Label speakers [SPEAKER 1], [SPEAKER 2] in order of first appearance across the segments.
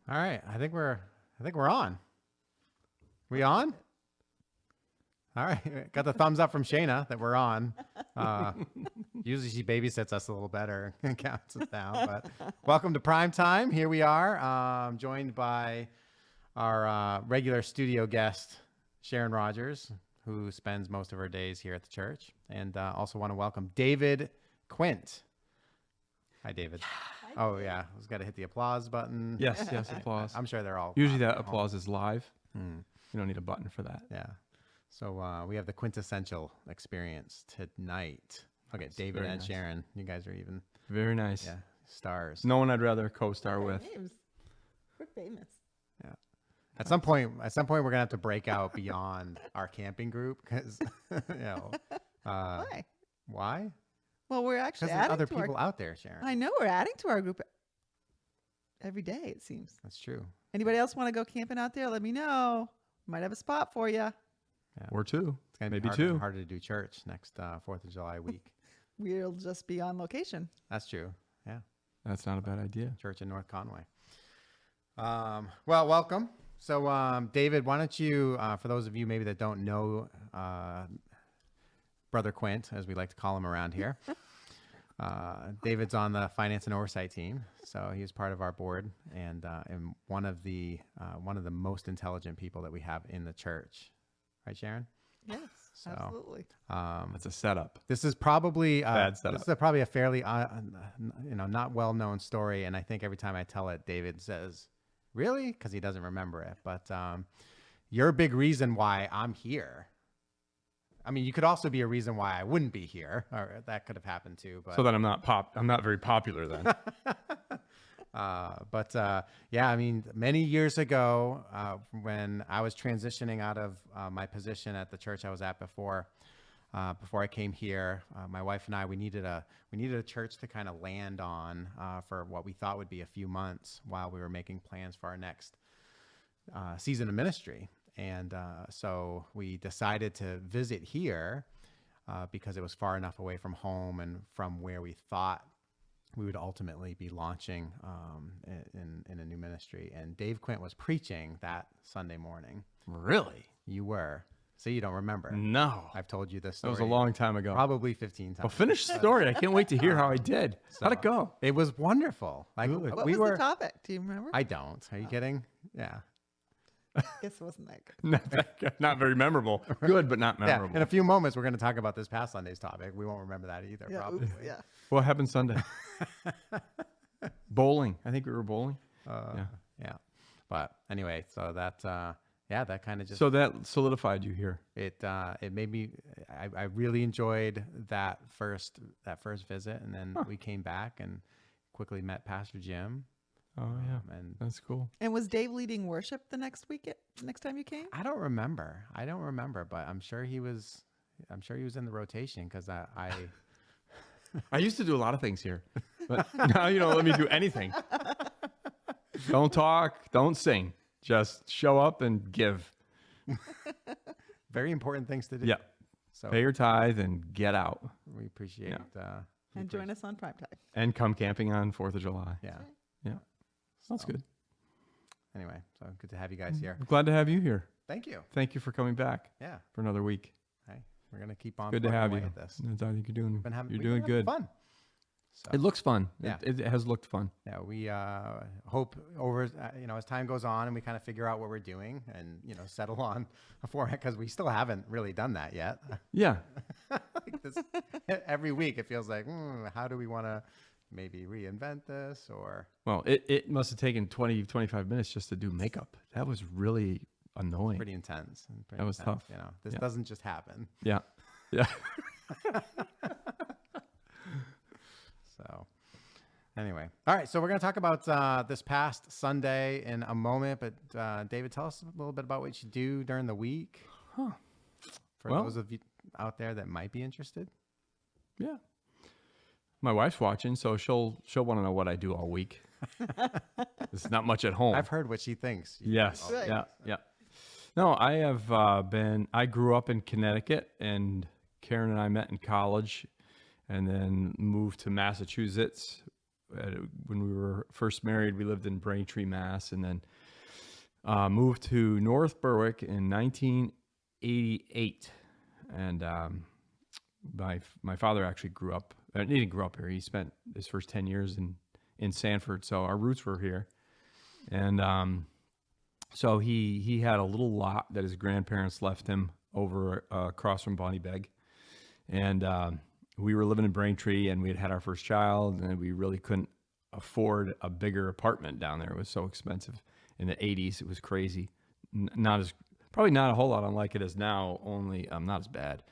[SPEAKER 1] All right, I think we're on. We on? All right, got the thumbs up from Shayna that we're on. Usually she babysits us a little better and counts us down. But welcome to PrimeTime. Here we are, joined by our regular studio guest, Sharon Rogers, who spends most of her days here at the church, and also want to welcome David Quint. Hi, David. Oh, yeah. I was got to hit the applause button.
[SPEAKER 2] Yes, applause.
[SPEAKER 1] I'm sure they're all...
[SPEAKER 2] Usually that applause is live. You don't need a button for that.
[SPEAKER 1] Yeah. So we have the quintessential experience tonight. Okay, David and Sharon. You guys are even...
[SPEAKER 2] Very nice.
[SPEAKER 1] Yeah, stars.
[SPEAKER 2] No one I'd rather co-star with.
[SPEAKER 3] We're famous.
[SPEAKER 1] Yeah. At some point, we're going to have to break out beyond our camping group because, Why?
[SPEAKER 3] Well, we're actually
[SPEAKER 1] Because there's
[SPEAKER 3] adding
[SPEAKER 1] other
[SPEAKER 3] to
[SPEAKER 1] people out there, Sharon.
[SPEAKER 3] I know we're adding to our group every day, it seems.
[SPEAKER 1] That's true.
[SPEAKER 3] Anybody else want to go camping out there? Let me know. Might have a spot for you.
[SPEAKER 1] Yeah.
[SPEAKER 2] Or two.
[SPEAKER 1] It's going to
[SPEAKER 2] Maybe
[SPEAKER 1] be
[SPEAKER 2] two.
[SPEAKER 1] harder to do church next 4th of July week.
[SPEAKER 3] We'll just be on location.
[SPEAKER 1] That's true. Yeah.
[SPEAKER 2] That's not a bad idea.
[SPEAKER 1] Church in North Conway. Well, welcome. So, David, why don't you, for those of you maybe that don't know Brother Quint, as we like to call him around here, David's on the finance and oversight team, so he's part of our board and one of the most intelligent people that we have in the church, right, Sharon?
[SPEAKER 3] Yes,
[SPEAKER 1] So,
[SPEAKER 3] absolutely.
[SPEAKER 2] That's a setup.
[SPEAKER 1] This is probably
[SPEAKER 2] Bad setup.
[SPEAKER 1] This is probably a fairly not well known story, and I think every time I tell it, David says, "Really?" because he doesn't remember it. But you're a big reason why I'm here. I mean, you could also be a reason why I wouldn't be here, or that could have happened too. But
[SPEAKER 2] So that I'm not very popular then.
[SPEAKER 1] yeah, I mean, many years ago, when I was transitioning out of my position at the church I was at before I came here, my wife and I, we needed a church to kind of land on for what we thought would be a few months while we were making plans for our next season of ministry. And so we decided to visit here because it was far enough away from home and from where we thought we would ultimately be launching in a new ministry. And Dave Quint was preaching that Sunday morning.
[SPEAKER 2] Really?
[SPEAKER 1] You were. So you don't remember.
[SPEAKER 2] No.
[SPEAKER 1] I've told you this
[SPEAKER 2] That
[SPEAKER 1] story.
[SPEAKER 2] was a long time ago.
[SPEAKER 1] Probably 15 times.
[SPEAKER 2] Well, finish the story. I can't wait to hear how I did. How'd it go?
[SPEAKER 1] It was wonderful. Like
[SPEAKER 2] Good.
[SPEAKER 3] What
[SPEAKER 1] we
[SPEAKER 3] was
[SPEAKER 1] were.
[SPEAKER 3] the topic? Do you remember?
[SPEAKER 1] I don't. Are you kidding? Yeah.
[SPEAKER 3] Guess it wasn't that good.
[SPEAKER 2] Not very memorable. Good, but not
[SPEAKER 1] Yeah.
[SPEAKER 2] memorable.
[SPEAKER 1] In a few moments, we're going to talk about this past Sunday's topic. We won't remember that either,
[SPEAKER 3] Yeah,
[SPEAKER 1] probably.
[SPEAKER 3] oops, yeah.
[SPEAKER 2] What happened Sunday? Bowling. I think we were bowling.
[SPEAKER 1] Yeah. But anyway, so that that kind of just
[SPEAKER 2] So that solidified you here.
[SPEAKER 1] it made me. I really enjoyed that first visit, and then we came back and quickly met Pastor Jim.
[SPEAKER 2] Oh yeah,
[SPEAKER 1] And
[SPEAKER 2] that's cool.
[SPEAKER 3] And was Dave leading worship the next time you came?
[SPEAKER 1] I don't remember, but I'm sure he was in the rotation because I
[SPEAKER 2] I used to do a lot of things here, but now you don't let me do anything. Don't talk, don't sing, just show up and give.
[SPEAKER 1] very important things to do.
[SPEAKER 2] Yeah,
[SPEAKER 1] So
[SPEAKER 2] pay your tithe and get out,
[SPEAKER 1] we appreciate.
[SPEAKER 3] And join us on PrimeTime.
[SPEAKER 2] and come camping on 4th of July.
[SPEAKER 1] Yeah.
[SPEAKER 2] Yeah, that's
[SPEAKER 1] So,
[SPEAKER 2] good.
[SPEAKER 1] Anyway, so good to have you guys here.
[SPEAKER 2] I'm glad to have you here.
[SPEAKER 1] Thank you.
[SPEAKER 2] Thank you for coming back
[SPEAKER 1] Yeah.
[SPEAKER 2] for another week.
[SPEAKER 1] Hey, we're gonna keep on.
[SPEAKER 2] Good to
[SPEAKER 1] plugging
[SPEAKER 2] have
[SPEAKER 1] away
[SPEAKER 2] you.
[SPEAKER 1] at this.
[SPEAKER 2] I think you're doing.
[SPEAKER 1] We've been
[SPEAKER 2] You're doing good.
[SPEAKER 1] Fun. So,
[SPEAKER 2] It looks fun.
[SPEAKER 1] Yeah.
[SPEAKER 2] It has looked fun.
[SPEAKER 1] yeah, we hope over as time goes on and we kind of figure out what we're doing and settle on a format because we still haven't really done that yet.
[SPEAKER 2] Yeah.
[SPEAKER 1] Like this, every week it feels like how do we want to maybe reinvent this or
[SPEAKER 2] Well, it must have taken 20, 25 minutes just to do makeup. That was really annoying.
[SPEAKER 1] pretty intense. And pretty
[SPEAKER 2] That was
[SPEAKER 1] intense,
[SPEAKER 2] tough.
[SPEAKER 1] This
[SPEAKER 2] Yeah.
[SPEAKER 1] doesn't just happen.
[SPEAKER 2] Yeah. Yeah.
[SPEAKER 1] So anyway, all right. So we're going to talk about this past Sunday in a moment. But David, tell us a little bit about what you do during the week.
[SPEAKER 2] Huh.
[SPEAKER 1] For
[SPEAKER 2] Well-
[SPEAKER 1] those of you out there that might be interested.
[SPEAKER 2] Yeah. My wife's watching, so she'll want to know what I do all week. There's not much at home.
[SPEAKER 1] I've heard what she thinks. you do
[SPEAKER 2] Yes.
[SPEAKER 1] all the
[SPEAKER 3] Right.
[SPEAKER 2] Yeah. Yeah. No, I have I grew up in Connecticut, and Karen and I met in college and then moved to Massachusetts when we were first married, we lived in Braintree, Mass, and then moved to North Berwick in 1988. And my father actually grew up. He didn't grow up here. He spent his first 10 years in Sanford, so our roots were here. And so he had a little lot that his grandparents left him over across from Bonnie Begg. And we were living in Braintree, and we had our first child, and we really couldn't afford a bigger apartment down there. It was so expensive in the 80s. It was crazy. Probably not a whole lot unlike it is now, only not as bad.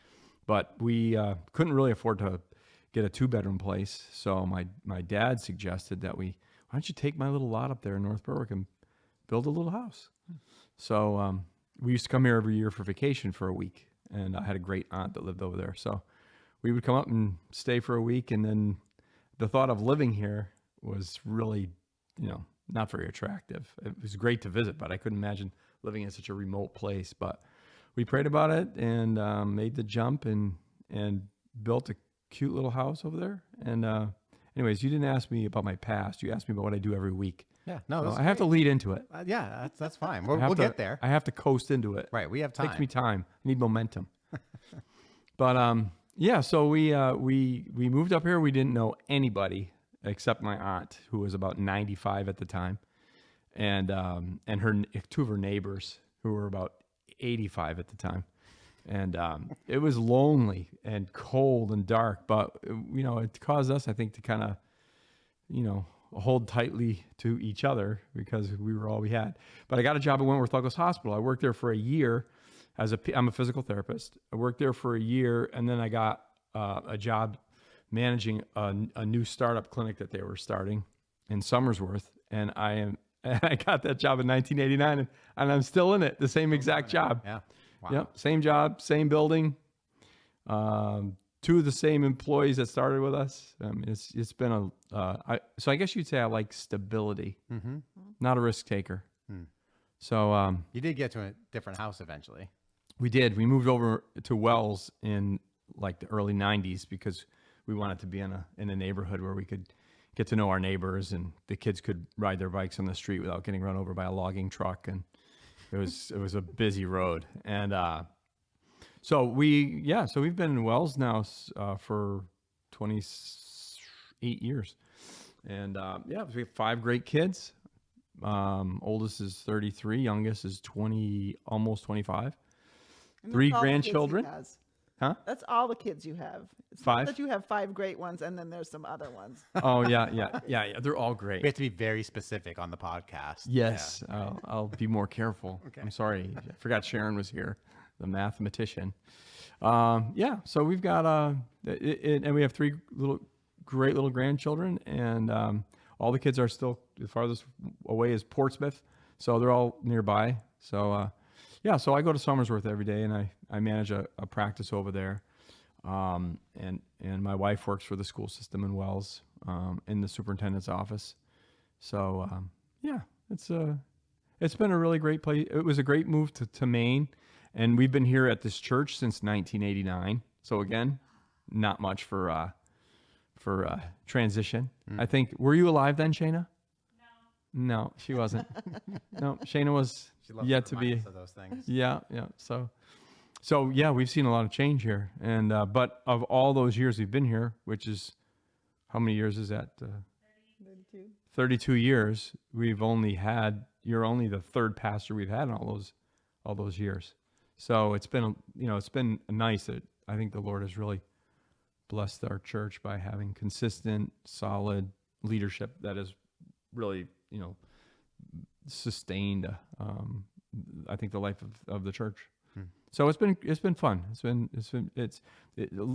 [SPEAKER 2] But we couldn't really afford to get a 2-bedroom place. So my dad suggested that why don't you take my little lot up there in North Berwick and build a little house? So we used to come here every year for vacation for a week. And I had a great aunt that lived over there. So we would come up and stay for a week. And then the thought of living here was really, not very attractive. It was great to visit, but I couldn't imagine living in such a remote place. But we prayed about it and made the jump and built a cute little house over there. And anyways, you didn't ask me about my past. You asked me about what I do every week.
[SPEAKER 1] Yeah, no,
[SPEAKER 2] So I have to lead into it.
[SPEAKER 1] Yeah, that's fine. We'll get there.
[SPEAKER 2] I have to coast into it.
[SPEAKER 1] Right, we have time.
[SPEAKER 2] Takes me time. I need momentum. But yeah, so we moved up here. We didn't know anybody except my aunt, who was about 95 at the time, and her 2 of her neighbors, who were about 85 at the time. And it was lonely and cold and dark, but it caused us, I think, to kind of hold tightly to each other because we were all we had. But I got a job at Wentworth Douglas Hospital. I worked there for a year I'm a physical therapist. I worked there for a year, and then I got a job managing a new startup clinic that they were starting in Somersworth. And I got that job in 1989, and I'm still in it, the same exact job.
[SPEAKER 1] Yeah. Wow.
[SPEAKER 2] Yep. Same job, same building. 2 of the same employees that started with us. It's been so I guess you'd say I like stability, not a risk taker. So
[SPEAKER 1] You did get to a different house eventually.
[SPEAKER 2] we did. We moved over to Wells in like the early 90s because we wanted to be in a neighborhood where we could get to know our neighbors and the kids could ride their bikes on the street without getting run over by a logging truck. And it was a busy road. And so we've been in Wells now for 28 years. And we have 5 great kids. Oldest is 33, youngest is 20, almost 25.
[SPEAKER 3] And
[SPEAKER 2] 3
[SPEAKER 3] that's all the kids he
[SPEAKER 2] grandchildren.
[SPEAKER 3] has.
[SPEAKER 2] Huh?
[SPEAKER 3] That's all the kids you have. It's
[SPEAKER 2] 5?
[SPEAKER 3] not that you have 5 great ones and then there's some other ones.
[SPEAKER 2] Oh yeah. They're all great.
[SPEAKER 1] We have to be very specific on the podcast.
[SPEAKER 2] Yes, I'll be more careful.
[SPEAKER 1] Okay.
[SPEAKER 2] I'm sorry, I forgot Sharon was here, the mathematician. So we've got and we have 3 great little grandchildren, and all the kids are still, the farthest away is Portsmouth, so they're all nearby. So so I go to Somersworth every day, and I manage a practice over there. And my wife works for the school system in Wells, in the superintendent's office. So it's been a really great place. It was a great move to Maine, and we've been here at this church since 1989. So again, not much for transition. I think, were you alive then, Shayna? No, she wasn't. No, Shayna was yet to be.
[SPEAKER 1] Of those things.
[SPEAKER 2] Yeah. So we've seen a lot of change here, and but of all those years we've been here, which is, how many years is that?
[SPEAKER 3] 32.
[SPEAKER 2] 32 years. You're only the 3rd pastor we've had in all those years. So it's been nice that I think the Lord has really blessed our church by having consistent, solid leadership that has really, sustained, I think, the life of the church. So it's been fun.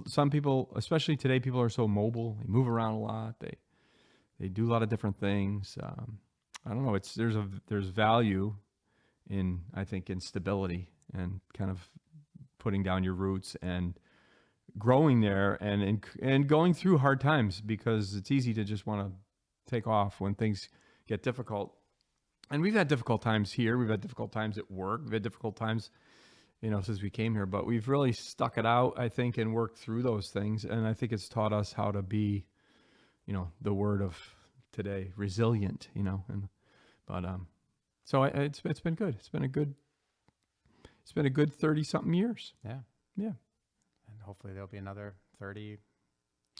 [SPEAKER 2] Some people, especially today, people are so mobile. They move around a lot. They do a lot of different things. I don't know. There's value in, I think, in stability and kind of putting down your roots and growing there and going through hard times, because it's easy to just want to take off when things get difficult. And we've had difficult times here. We've had difficult times at work. We've had difficult times, since we came here, but we've really stuck it out, I think, and worked through those things. And I think it's taught us how to be, the word of today, resilient, but so it's been good. It's been a good 30-something years.
[SPEAKER 1] Yeah.
[SPEAKER 2] Yeah.
[SPEAKER 1] And hopefully there'll be another 30,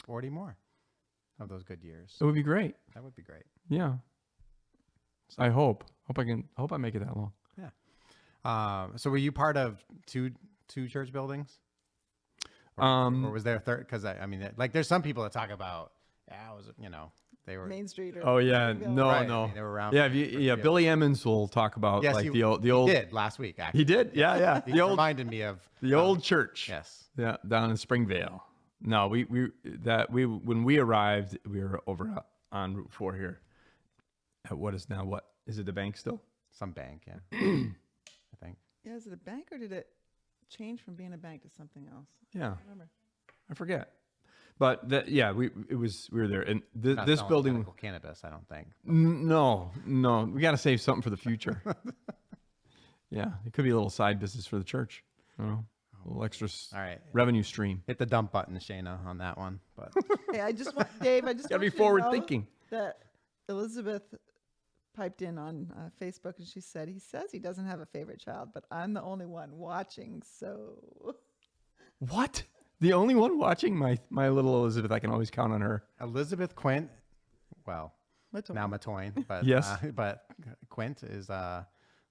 [SPEAKER 1] 40 more of those good years.
[SPEAKER 2] It would be great.
[SPEAKER 1] That would be great.
[SPEAKER 2] Yeah.
[SPEAKER 1] So,
[SPEAKER 2] I hope I make it that long.
[SPEAKER 1] yeah. So were you part of two church buildings? Or was there a third? Because I mean, like, there's some people that talk about, yeah, they were.
[SPEAKER 3] Main Street. Or
[SPEAKER 2] Oh yeah, no,
[SPEAKER 1] Right, I
[SPEAKER 2] no.
[SPEAKER 1] mean, they were around
[SPEAKER 2] Yeah,
[SPEAKER 1] for
[SPEAKER 2] Billy Emmons will talk about
[SPEAKER 1] Yes,
[SPEAKER 2] like
[SPEAKER 1] he,
[SPEAKER 2] the old.
[SPEAKER 1] he did last week. Actually,
[SPEAKER 2] He did. Yeah.
[SPEAKER 1] He
[SPEAKER 2] The old
[SPEAKER 1] reminded me of
[SPEAKER 2] old church.
[SPEAKER 1] Yes.
[SPEAKER 2] Yeah, down in Springvale. No, when we arrived, we were over on Route 4 here. At what is it the bank still?
[SPEAKER 1] Some bank, yeah. I think.
[SPEAKER 3] Yeah, is it a bank or did it change from being a bank to something else?
[SPEAKER 2] Yeah,
[SPEAKER 3] I don't remember.
[SPEAKER 2] I forget. But we were there, and
[SPEAKER 1] Not
[SPEAKER 2] this
[SPEAKER 1] selling
[SPEAKER 2] building.
[SPEAKER 1] medical cannabis, I don't think.
[SPEAKER 2] No, we got to save something for the future. Yeah, it could be a little side business for the church. A little extra
[SPEAKER 1] All right.
[SPEAKER 2] revenue stream.
[SPEAKER 1] Hit the dump button, Shayna, on that one. But
[SPEAKER 3] Hey, Dave, I just
[SPEAKER 2] Got to
[SPEAKER 3] want
[SPEAKER 2] be
[SPEAKER 3] you to
[SPEAKER 2] forward
[SPEAKER 3] know
[SPEAKER 2] thinking.
[SPEAKER 3] that Elizabeth piped in on Facebook and she said, he says he doesn't have a favorite child, but I'm the only one watching, so.
[SPEAKER 2] What? The only one watching my little Elizabeth. I can always count on her.
[SPEAKER 1] Elizabeth Quint, well,
[SPEAKER 3] Matoin.
[SPEAKER 1] now Matoin, but
[SPEAKER 2] Yes.
[SPEAKER 1] But Quint is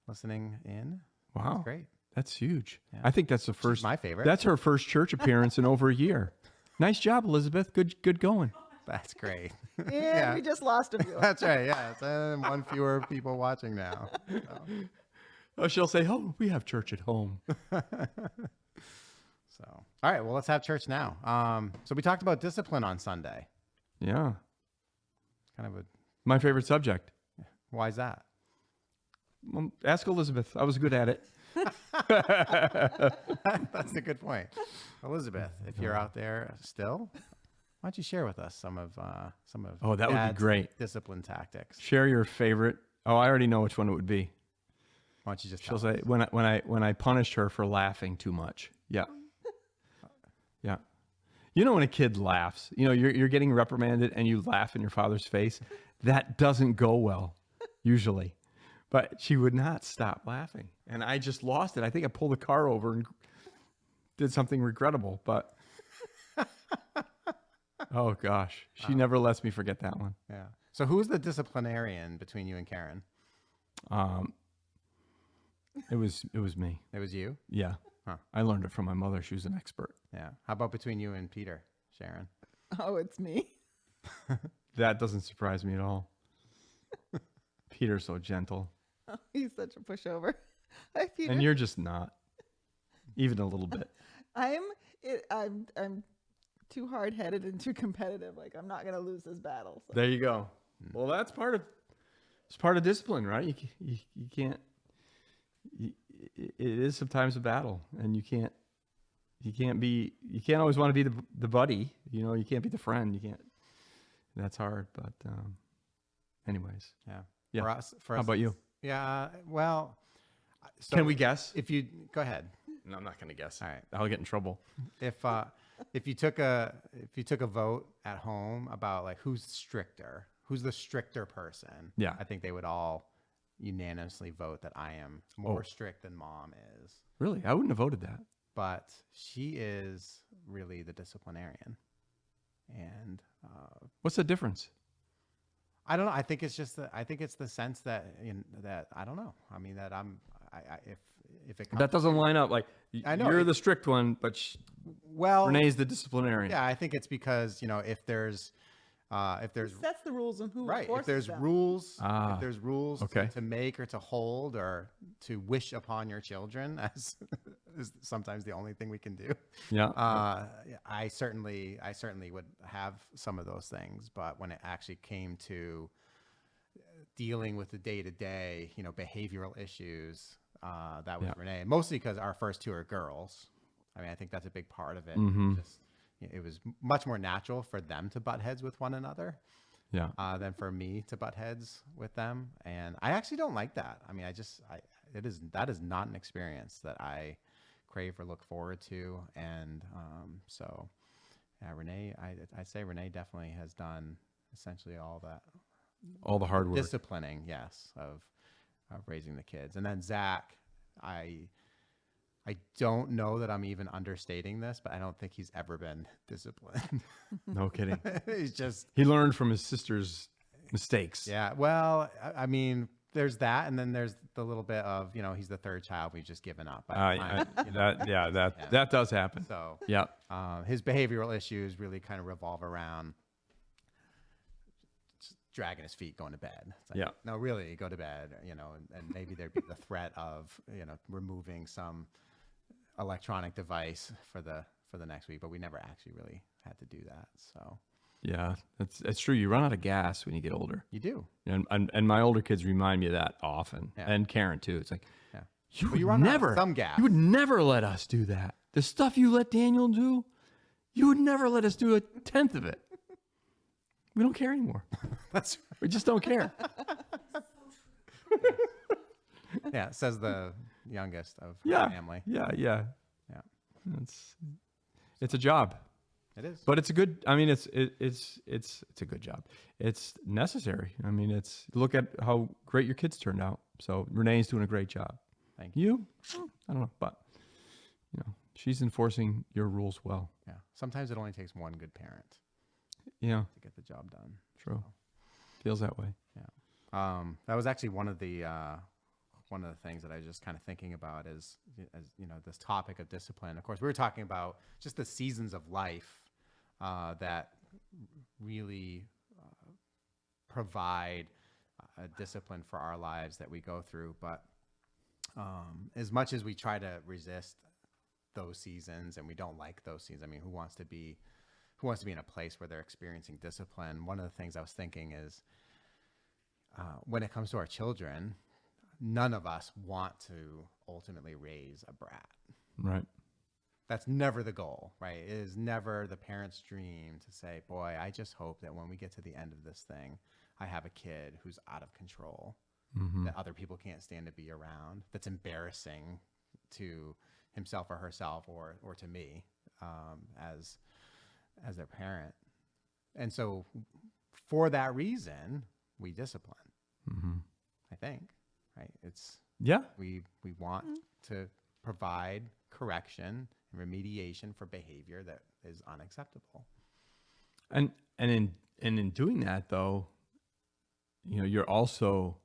[SPEAKER 1] listening in.
[SPEAKER 2] Wow,
[SPEAKER 1] That's great.
[SPEAKER 2] That's huge.
[SPEAKER 1] Yeah.
[SPEAKER 2] I think that's the first.
[SPEAKER 1] my favorite.
[SPEAKER 2] That's her first church appearance in over a year. Nice job, Elizabeth. Good going.
[SPEAKER 1] That's great.
[SPEAKER 3] And
[SPEAKER 1] Yeah.
[SPEAKER 3] we just lost a viewer.
[SPEAKER 1] That's right. Yeah, it's one fewer people watching now. So.
[SPEAKER 2] Oh, she'll say, "Oh, we have church at home."
[SPEAKER 1] So, all right. Well, let's have church now. So we talked about discipline on Sunday.
[SPEAKER 2] Yeah,
[SPEAKER 1] Kind of a
[SPEAKER 2] my favorite subject.
[SPEAKER 1] why is that?
[SPEAKER 2] Well, ask Elizabeth. I was good at it.
[SPEAKER 1] That's a good point, Elizabeth. If you're out there still, why don't you share with us some of
[SPEAKER 2] Oh, that would be
[SPEAKER 1] Dad's
[SPEAKER 2] great.
[SPEAKER 1] discipline tactics?
[SPEAKER 2] Share your favorite. Oh, I already know which one it would be.
[SPEAKER 1] Why don't you just
[SPEAKER 2] She'll
[SPEAKER 1] tell us?
[SPEAKER 2] say when I punished her for laughing too much. Yeah. Yeah. When a kid laughs, you're getting reprimanded and you laugh in your father's face. That doesn't go well, usually. But she would not stop laughing. And I just lost it. I think I pulled the car over and did something regrettable. But, oh gosh, she never lets me forget that one.
[SPEAKER 1] Yeah. So who's the disciplinarian between you and Karen?
[SPEAKER 2] It was me.
[SPEAKER 1] It was you?
[SPEAKER 2] Yeah.
[SPEAKER 1] Huh.
[SPEAKER 2] I learned it from my mother. She was an expert.
[SPEAKER 1] Yeah. How about between you and Peter, Sharon?
[SPEAKER 3] Oh, it's me.
[SPEAKER 2] That doesn't surprise me at all. Peter's so gentle.
[SPEAKER 3] Oh, he's such a pushover. Hi, Peter.
[SPEAKER 2] And you're just not. Even a little bit.
[SPEAKER 3] I'm too hard-headed and too competitive. Like, I'm not going to lose this battle. So.
[SPEAKER 2] There you go. Well, it's part of discipline, right? You can't. It is sometimes a battle, and you can't always want to be the buddy. You can't be the friend. You can't. That's hard, but anyways.
[SPEAKER 1] Yeah.
[SPEAKER 2] Yeah.
[SPEAKER 1] For us,
[SPEAKER 2] How about you?
[SPEAKER 1] Yeah. Well, so
[SPEAKER 2] Can we guess?
[SPEAKER 1] If you go ahead.
[SPEAKER 2] No, I'm not going to guess.
[SPEAKER 1] All right.
[SPEAKER 2] I'll get in trouble.
[SPEAKER 1] If you took a vote at home about like who's the stricter person,
[SPEAKER 2] Yeah.
[SPEAKER 1] I think they would all unanimously vote that I am more strict than Mom is.
[SPEAKER 2] Really? I wouldn't have voted that.
[SPEAKER 1] But she is really the disciplinarian, and
[SPEAKER 2] What's the difference?
[SPEAKER 1] I don't know. I think it's the sense that that I don't know. I mean that if it comes
[SPEAKER 2] That doesn't line up. Like
[SPEAKER 1] I know,
[SPEAKER 2] you're the strict one, but Renee's the disciplinarian.
[SPEAKER 1] Yeah, I think it's because if there's
[SPEAKER 3] Sets the rules and who
[SPEAKER 1] right, if
[SPEAKER 3] enforces
[SPEAKER 1] there's
[SPEAKER 3] them.
[SPEAKER 1] rules,
[SPEAKER 2] okay.
[SPEAKER 1] to make or to hold or to wish upon your children, as is sometimes the only thing we can do.
[SPEAKER 2] Yeah.
[SPEAKER 1] I certainly would have some of those things, but when it actually came to dealing with the day-to-day, behavioral issues, that was Renee, mostly because our first two are girls. I mean, I think that's a big part of it. It was much more natural for them to butt heads with one another, than for me to butt heads with them. And I actually don't like that. I mean, that is not an experience that I crave or look forward to. And Renee, I'd say Renee definitely has done essentially all that
[SPEAKER 2] all the hard work.
[SPEAKER 1] disciplining, yes, of raising the kids. And then Zach, I don't know that I'm even understating this, but I don't think he's ever been disciplined.
[SPEAKER 2] No kidding.
[SPEAKER 1] He's just,
[SPEAKER 2] He learned from his sister's mistakes.
[SPEAKER 1] yeah. Well, I mean, there's that, and then there's the little bit of, he's the third child. We've just given up.
[SPEAKER 2] That does happen.
[SPEAKER 1] So
[SPEAKER 2] Yeah.
[SPEAKER 1] his behavioral issues really kind of revolve around just dragging his feet, going to bed. It's like,
[SPEAKER 2] Yeah.
[SPEAKER 1] no, really, go to bed. And maybe there'd be the threat of removing some electronic device for the next week, but we never actually really had to do that. So
[SPEAKER 2] Yeah, it's true. You run out of gas when you get older.
[SPEAKER 1] you do.
[SPEAKER 2] And my older kids remind me of that often.
[SPEAKER 1] Yeah.
[SPEAKER 2] And Karen too. It's like,
[SPEAKER 1] Yeah.
[SPEAKER 2] you
[SPEAKER 1] Well,
[SPEAKER 2] would
[SPEAKER 1] you run out of
[SPEAKER 2] never,
[SPEAKER 1] some gas.
[SPEAKER 2] you would never let us do that. The stuff you let Daniel do, you would never let us do 1/10 of it. We don't care anymore.
[SPEAKER 1] That's
[SPEAKER 2] We just don't care.
[SPEAKER 1] yeah, says the youngest of
[SPEAKER 2] Yeah.
[SPEAKER 1] the family.
[SPEAKER 2] Yeah.
[SPEAKER 1] Yeah.
[SPEAKER 2] It's a job.
[SPEAKER 1] It is.
[SPEAKER 2] But it's a good. I mean, it's a good job. It's necessary. I mean, look at how great your kids turned out. So Renee's doing a great job.
[SPEAKER 1] Thank you.
[SPEAKER 2] You, I don't know, but she's enforcing your rules well.
[SPEAKER 1] Yeah. Sometimes it only takes one good parent
[SPEAKER 2] Yeah,
[SPEAKER 1] to get the job done.
[SPEAKER 2] true. Feels that way.
[SPEAKER 1] Yeah. That was actually one of the things that I was just kind of thinking about is this topic of discipline. Of course, we were talking about just the seasons of life that really provide a discipline for our lives that we go through. But as much as we try to resist those seasons and we don't like those seasons, I mean, who wants to be in a place where they're experiencing discipline? One of the things I was thinking is when it comes to our children, none of us want to ultimately raise a brat.
[SPEAKER 2] Right.
[SPEAKER 1] That's never the goal, right? It is never the parent's dream to say, boy, I just hope that when we get to the end of this thing, I have a kid who's out of control, that other people can't stand to be around, that's embarrassing to himself or herself or to me as their parent. And so for that reason, we discipline, I think, right?
[SPEAKER 2] Yeah.
[SPEAKER 1] We want to provide correction and remediation for behavior that is unacceptable.
[SPEAKER 2] And in doing that, though, you're also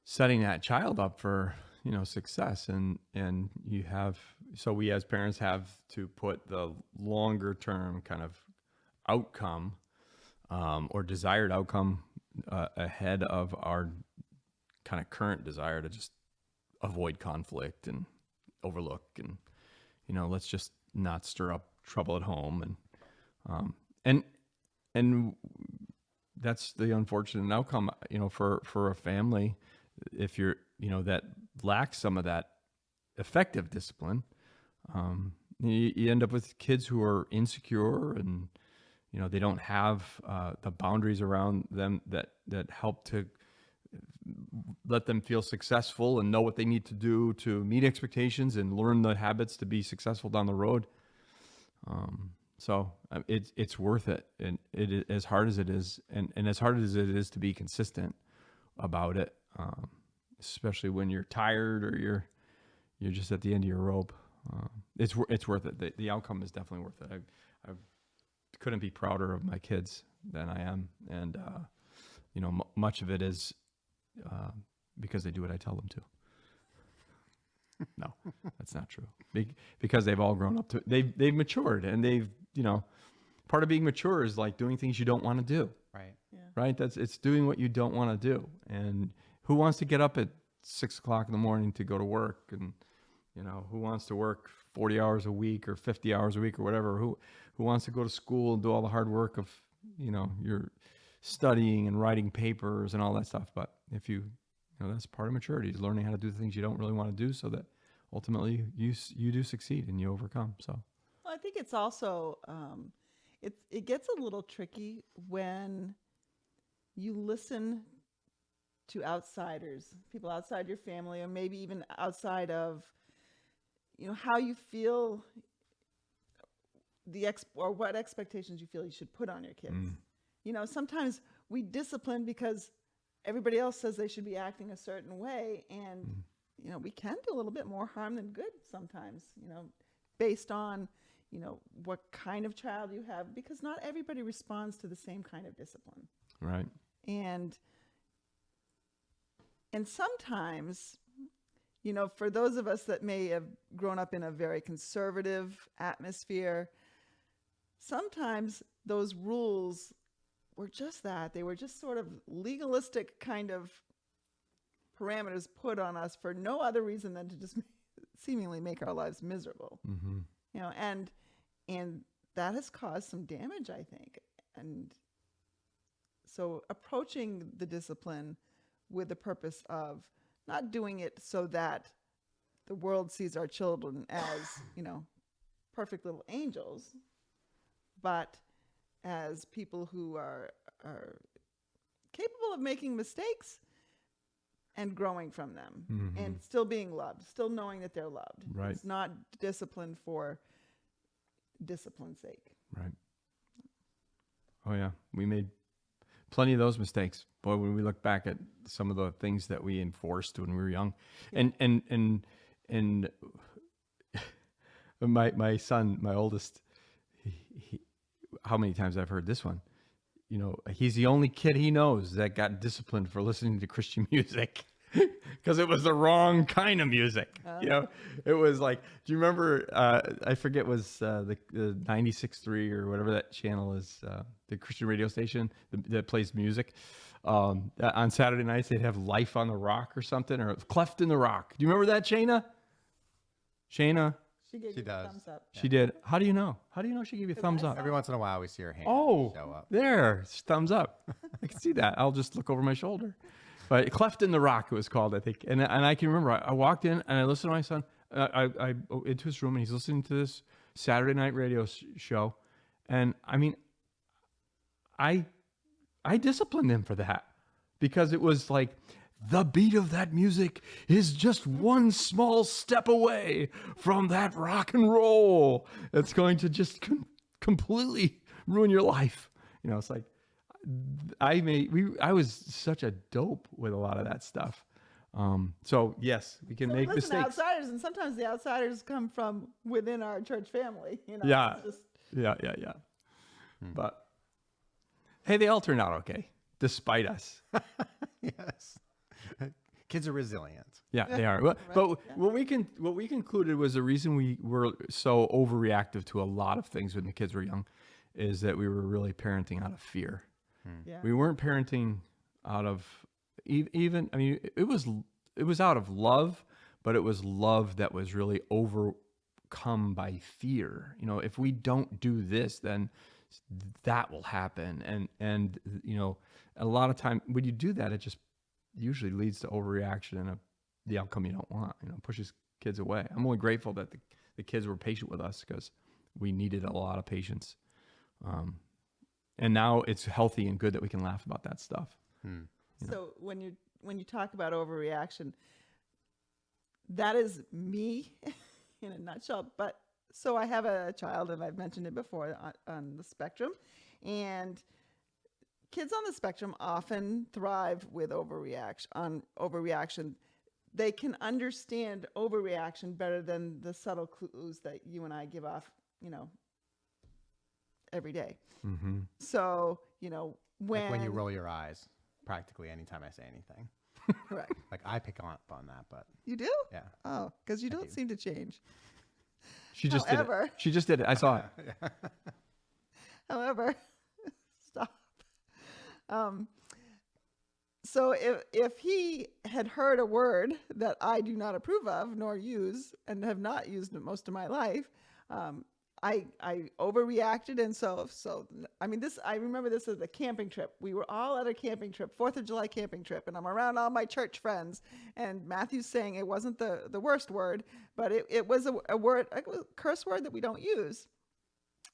[SPEAKER 2] setting that child up for success, and we as parents have to put the longer term kind of outcome or desired outcome ahead of our kind of current desire to just avoid conflict and overlook and let's just not stir up trouble at home, and that's the unfortunate outcome for a family if you're that lacks some of that effective discipline. You end up with kids who are insecure and they don't have the boundaries around them that help to let them feel successful and know what they need to do to meet expectations and learn the habits to be successful down the road. So it's worth it, and as hard as it is, and as hard as it is to be consistent about it, especially when you're tired or you're just at the end of your rope. It's worth it. The outcome is definitely worth it. I couldn't be prouder of my kids than I am, and much of it is because they do what I tell them to. No, that's not true. Because they've all grown up they've matured, and they've part of being mature is like doing things you don't want to do.
[SPEAKER 1] Right.
[SPEAKER 3] Yeah.
[SPEAKER 2] Right. It's doing what you don't want to do. And who wants to get up at 6 o'clock in the morning to go to work? And who wants to work 40 hours a week or 50 hours a week or whatever? Who wants to go to school and do all the hard work of your studying and writing papers and all that stuff? But if that's part of maturity, is learning how to do the things you don't really want to do, so that ultimately you do succeed and you overcome. So
[SPEAKER 3] Well, I think it's also it gets a little tricky when you listen to outsiders, people outside your family, or maybe even outside of how you feel or what expectations you feel you should put on your kids. Sometimes we discipline because everybody else says they should be acting a certain way. And, you know, we can do a little bit more harm than good sometimes, you know, based on, you know, what kind of child you have, because not everybody responds to the same kind of discipline.
[SPEAKER 2] Right.
[SPEAKER 3] And sometimes, you know, for those of us that may have grown up in a very conservative atmosphere, sometimes those rules were just that. They were just sort of legalistic kind of parameters put on us for no other reason than to just seemingly make our lives miserable.
[SPEAKER 2] Mm-hmm.
[SPEAKER 3] You know, and that has caused some damage, I think. And so approaching the discipline with the purpose of not doing it so that the world sees our children as, you know, perfect little angels, but as people who are capable of making mistakes and growing from them,
[SPEAKER 2] Mm-hmm.
[SPEAKER 3] and still being loved, still knowing that they're loved.
[SPEAKER 2] Right.
[SPEAKER 3] It's not discipline for discipline's sake.
[SPEAKER 2] Right. Oh yeah, we made plenty of those mistakes. Boy, when we look back at some of the things that we enforced when we were young, and my son, my oldest, he, how many times I've heard this one? You know, he's the only kid he knows that got disciplined for listening to Christian music. Because it was the wrong kind of music. You know, it was like, do you remember, I forget, was the 96.3 or whatever that channel is, the Christian radio station that plays music. On Saturday nights, they'd have Life on the Rock or something, or Cleft in the Rock. Do you remember that, Shayna? Shayna?
[SPEAKER 3] She gave
[SPEAKER 1] She
[SPEAKER 3] you the
[SPEAKER 1] does.
[SPEAKER 3] thumbs up.
[SPEAKER 2] She did. How do you know? How do you know she gave you a thumbs up?
[SPEAKER 1] Every once in a while, we see her hand
[SPEAKER 2] Oh,
[SPEAKER 1] show up.
[SPEAKER 2] there, thumbs up. I can see that. I'll just look over my shoulder. But Cleft in the Rock, it was called, I think. And I can remember, I walked in and I listened to my son, I into his room, and he's listening to this Saturday night radio show. And I mean, I disciplined him for that, because it was like, the beat of that music is just one small step away from that rock and roll. It's going to just completely ruin your life. You know, it's like, I was such a dope with a lot of that stuff. So yes, we can make
[SPEAKER 3] Listen,
[SPEAKER 2] mistakes.
[SPEAKER 3] outsiders, and sometimes the outsiders come from within our church family. You know,
[SPEAKER 2] Yeah.
[SPEAKER 3] it's just,
[SPEAKER 2] Yeah. But hey, they all turned out okay, despite us.
[SPEAKER 1] Yes. Kids are resilient.
[SPEAKER 2] Yeah, they are. But what we concluded was the reason we were so overreactive to a lot of things when the kids were young is that we were really parenting out of fear.
[SPEAKER 3] yeah.
[SPEAKER 2] We weren't parenting out of even. I mean, it was out of love, but it was love that was really overcome by fear. You know, if we don't do this, then that will happen. And you know, a lot of time when you do that, it just usually leads to overreaction and the outcome you don't want. You know, pushes kids away. I'm only grateful that the kids were patient with us, because we needed a lot of patience. And now it's healthy and good that we can laugh about that stuff.
[SPEAKER 3] So when you talk about overreaction, that is me in a nutshell. But so I have a child, and I've mentioned it before, on the spectrum, and kids on the spectrum often thrive with overreaction. They can understand overreaction better than the subtle clues that you and I give off, you know, every day.
[SPEAKER 2] Mm-hmm.
[SPEAKER 3] So, you know,
[SPEAKER 1] Like when you roll your eyes, practically anytime I say anything.
[SPEAKER 3] correct.
[SPEAKER 1] Like I pick up on that, but
[SPEAKER 3] You do?
[SPEAKER 1] yeah.
[SPEAKER 3] Oh, because you don't
[SPEAKER 1] do.
[SPEAKER 3] seem to change.
[SPEAKER 2] She just did
[SPEAKER 3] However-
[SPEAKER 2] it. She just did it. I saw it.
[SPEAKER 3] However, stop. So if he had heard a word that I do not approve of nor use and have not used it most of my life, I overreacted. And so I mean, I remember this as a camping trip. We were all at a camping trip, 4th of July camping trip, and I'm around all my church friends, and Matthew's saying it wasn't the worst word, but it was a word, a curse word that we don't use.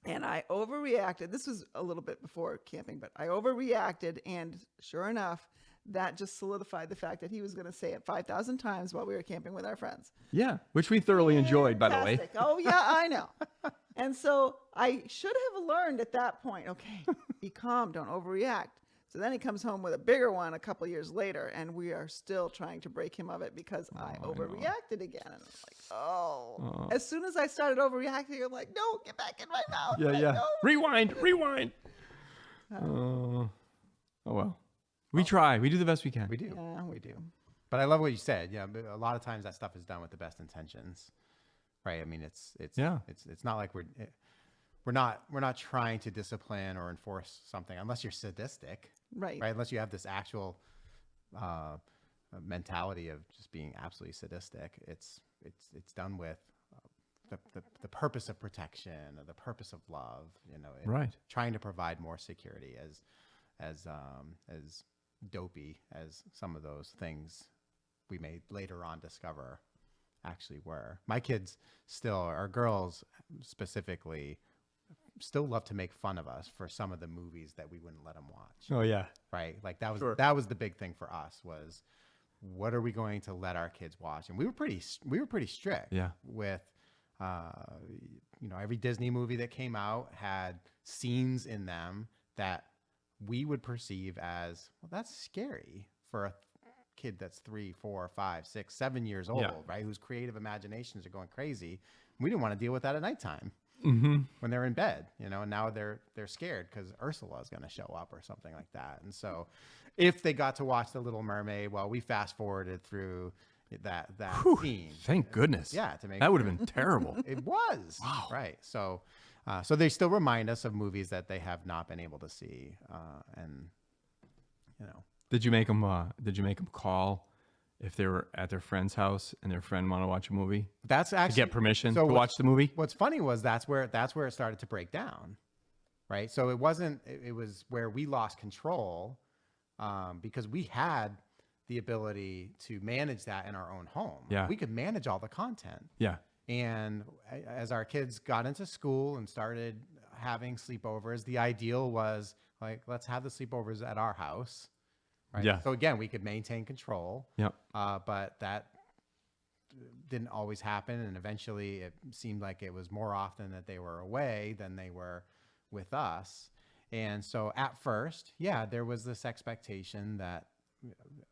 [SPEAKER 3] And I overreacted. This was a little bit before camping, but I overreacted, and sure enough, that just solidified the fact that he was going to say it 5,000 times while we were camping with our friends.
[SPEAKER 2] Yeah, which we thoroughly enjoyed, by the way.
[SPEAKER 3] Fantastic. Oh, yeah, I know. And so I should have learned at that point, okay, be calm, don't overreact. So then he comes home with a bigger one a couple years later, and we are still trying to break him of it because I
[SPEAKER 2] know.
[SPEAKER 3] overreacted again. And I'm like, oh. As soon as I started overreacting, I'm like, no, get back in my mouth.
[SPEAKER 2] Yeah,
[SPEAKER 3] Like,
[SPEAKER 2] yeah.
[SPEAKER 3] no.
[SPEAKER 2] Rewind. Oh well. We try. We do the best we can.
[SPEAKER 1] We do.
[SPEAKER 3] Yeah,
[SPEAKER 1] we do. But I love what you said. Yeah, but a lot of times that stuff is done with the best intentions, right? I mean, it's not like we're not trying to discipline or enforce something unless you're sadistic,
[SPEAKER 3] Right.
[SPEAKER 1] Unless you have this actual mentality of just being absolutely sadistic. It's done with the purpose of protection or the purpose of love.
[SPEAKER 2] Right.
[SPEAKER 1] Trying to provide more security as dopey as some of those things we may later on discover actually were. My kids still, our girls specifically, still love to make fun of us for some of the movies that we wouldn't let them watch.
[SPEAKER 2] Oh yeah.
[SPEAKER 1] Right? Like that was the big thing for us was, what are we going to let our kids watch? And we were pretty strict.
[SPEAKER 2] Yeah.
[SPEAKER 1] With every Disney movie that came out had scenes in them that we would perceive as, well, that's scary for a kid that's 3, 4, 5, 6, 7 years old, right? Whose creative imaginations are going crazy. We didn't want to deal with that at nighttime when they're in bed, and now they're scared because Ursula is going to show up or something like that. And so if they got to watch The Little Mermaid, well, we fast forwarded through that scene.
[SPEAKER 2] Thank goodness.
[SPEAKER 1] Yeah. To make
[SPEAKER 2] that would have been terrible.
[SPEAKER 1] It was.
[SPEAKER 2] Wow.
[SPEAKER 1] Right. So they still remind us of movies that they have not been able to see. And
[SPEAKER 2] Did you make them call if they were at their friend's house and their friend wanted to watch a movie?
[SPEAKER 1] That's actually
[SPEAKER 2] to get permission to watch the movie?
[SPEAKER 1] What's funny was that's where it started to break down. Right. So it was where we lost control because we had the ability to manage that in our own home.
[SPEAKER 2] Yeah.
[SPEAKER 1] We could manage all the content.
[SPEAKER 2] Yeah.
[SPEAKER 1] And as our kids got into school and started having sleepovers, the ideal was like, let's have the sleepovers at our house. Right.
[SPEAKER 2] Yeah.
[SPEAKER 1] So again, we could maintain control.
[SPEAKER 2] Yep.
[SPEAKER 1] But that didn't always happen. And eventually it seemed like it was more often that they were away than they were with us. And so at first, there was this expectation that,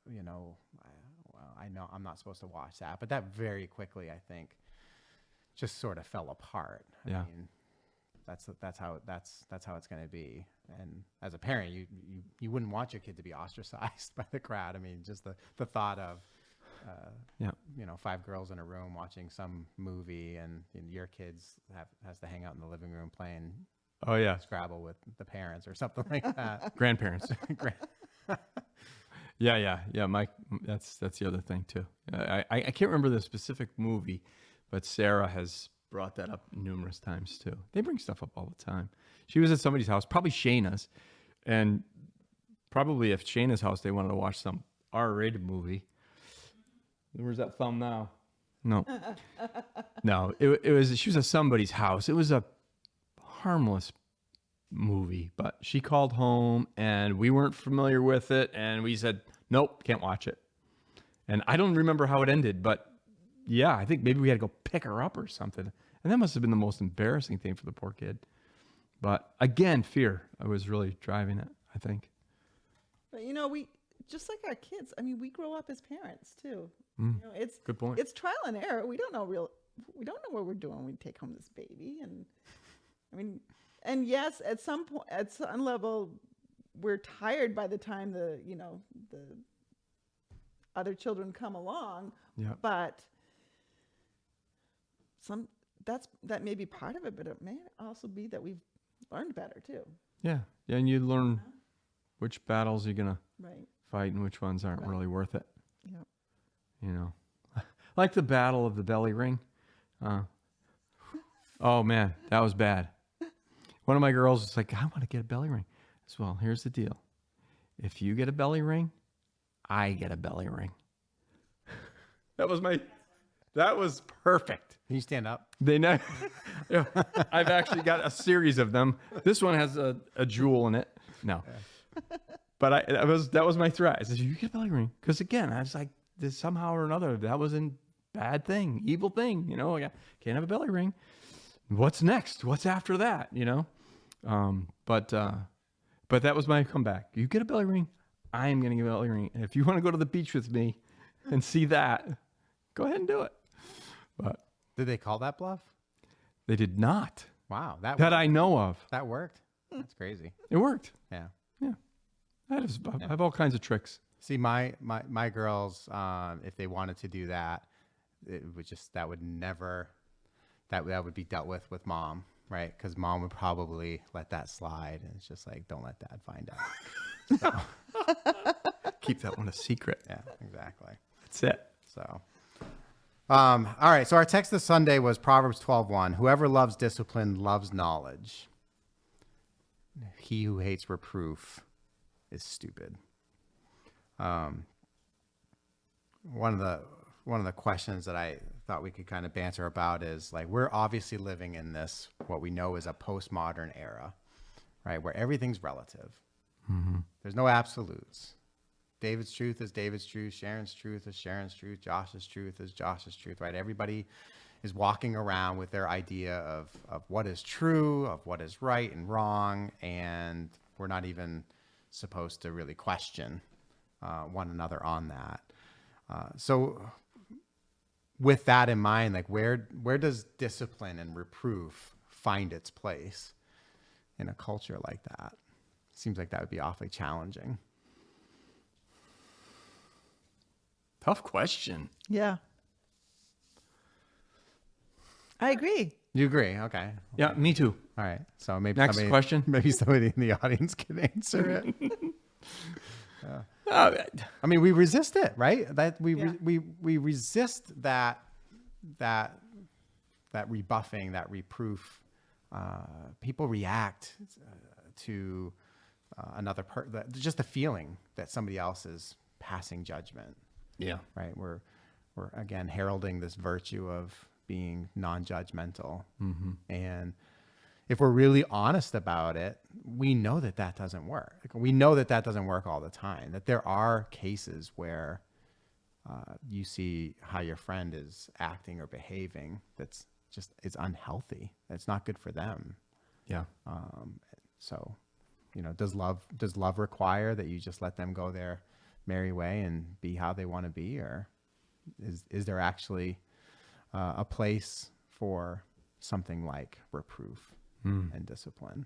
[SPEAKER 1] I know I'm not supposed to watch that, but that very quickly, I think, just sort of fell apart.
[SPEAKER 2] Yeah.
[SPEAKER 1] I mean, that's how it's going to be. And as a parent, you wouldn't want your kid to be ostracized by the crowd. I mean, just the thought of, 5 girls in a room watching some movie and your kids has to hang out in the living room playing
[SPEAKER 2] Oh yeah.
[SPEAKER 1] Scrabble with the parents or something like that.
[SPEAKER 2] Grandparents. Yeah. Mike, that's the other thing too. I can't remember the specific movie, but Sarah has brought that up numerous times too. They bring stuff up all the time. She was at somebody's house, probably Shayna's, and probably if Shayna's house they wanted to watch some R-rated movie. Where's that thumb now? No. It was. She was at somebody's house. It was a harmless movie, but she called home and we weren't familiar with it, and we said, nope, can't watch it. And I don't remember how it ended, but yeah, I think maybe we had to go pick her up or something. And that must have been the most embarrassing thing for the poor kid. But again, fear was really driving it, I think.
[SPEAKER 3] But we just like our kids. I mean, we grow up as parents too. It's
[SPEAKER 2] good point.
[SPEAKER 3] It's trial and error. We don't know what we're doing when we take home this baby. And I mean, and yes, at some point, at some level, we're tired by the time the other children come along.
[SPEAKER 2] Yeah.
[SPEAKER 3] But that may be part of it, but it may also be that we've learned better too.
[SPEAKER 2] Yeah, and you learn which battles you're gonna
[SPEAKER 3] Right.
[SPEAKER 2] fight and which ones aren't really worth it.
[SPEAKER 3] Yep.
[SPEAKER 2] Like the battle of the belly ring. Oh man, that was bad. One of my girls was like, I want to get a belly ring. I said, well, here's the deal. If you get a belly ring, I get a belly ring. That was perfect.
[SPEAKER 1] Can you stand up?
[SPEAKER 2] I've actually got a series of them. This one has a jewel in it. No. But that was my threat. I said, you get a belly ring. Because again, I was like, this somehow or another, that was a bad thing, evil thing. I can't have a belly ring. What's next? What's after that? But But that was my comeback. You get a belly ring, I am going to get a belly ring. And if you want to go to the beach with me and see that, go ahead and do it. But
[SPEAKER 1] Did they call that bluff?
[SPEAKER 2] they did not.
[SPEAKER 1] Wow, that
[SPEAKER 2] That
[SPEAKER 1] worked.
[SPEAKER 2] I know of.
[SPEAKER 1] That worked. That's crazy.
[SPEAKER 2] It worked.
[SPEAKER 1] Yeah.
[SPEAKER 2] Yeah. I have all kinds of tricks.
[SPEAKER 1] See, my girls, if they wanted to do that, it would just that would never that would be dealt with mom, right? Because mom would probably let that slide, and it's just like, don't let dad find out.
[SPEAKER 2] Keep that one a secret.
[SPEAKER 1] Yeah, exactly.
[SPEAKER 2] That's it.
[SPEAKER 1] So, all right. So our text this Sunday was Proverbs 12:1. Whoever loves discipline loves knowledge. He who hates reproof is stupid. One of the questions that I thought we could kind of banter about is like, we're obviously living in this, what we know is a postmodern era, right? Where everything's relative.
[SPEAKER 2] Mm-hmm.
[SPEAKER 1] There's no absolutes. David's truth is David's truth. Sharon's truth is Sharon's truth. Josh's truth is Josh's truth, right? Everybody is walking around with their idea of what is true, of what is right and wrong. And we're not even supposed to really question one another on that. So with that in mind, like where does discipline and reproof find its place in a culture like that? Seems like that would be awfully challenging.
[SPEAKER 2] Tough question.
[SPEAKER 3] Yeah. I agree.
[SPEAKER 1] You agree? Okay.
[SPEAKER 2] Yeah, me too.
[SPEAKER 1] All right. So maybe
[SPEAKER 2] Next
[SPEAKER 1] somebody,
[SPEAKER 2] question.
[SPEAKER 1] Maybe somebody in the audience can answer it.
[SPEAKER 2] Uh,
[SPEAKER 1] I mean, we resist it, right? That
[SPEAKER 3] Yeah.
[SPEAKER 1] we resist that rebuffing, that reproof. People react to just the feeling that somebody else is passing judgment,
[SPEAKER 2] yeah.
[SPEAKER 1] right? We're again heralding this virtue of being non-judgmental, and if we're really honest about it, we know that doesn't work. We know that doesn't work all the time, that there are cases where you see how your friend is acting or behaving that's just, it's unhealthy. It's not good for them.
[SPEAKER 2] Yeah.
[SPEAKER 1] So, does love require that you just let them go their merry way and be how they want to be? Or is there actually a place for something like reproof and discipline?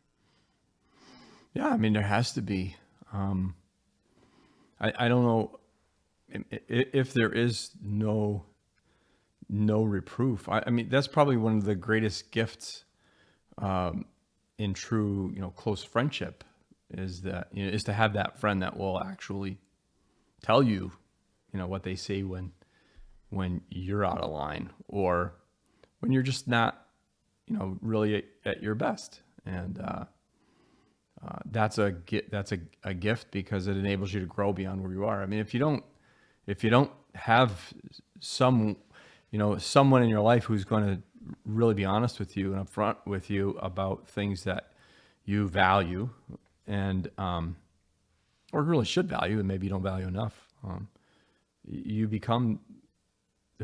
[SPEAKER 2] Yeah, I mean, there has to be. I don't know if there is no reproof. I mean, that's probably one of the greatest gifts in true, close friendship is to have that friend that will actually tell you, what they say when you're out of line or when you're just not, really at your best. And that's a gift because it enables you to grow beyond where you are. I mean, if you don't have someone in your life who's going to really be honest with you and upfront with you about things that you value and or really should value and maybe you don't value enough, you become,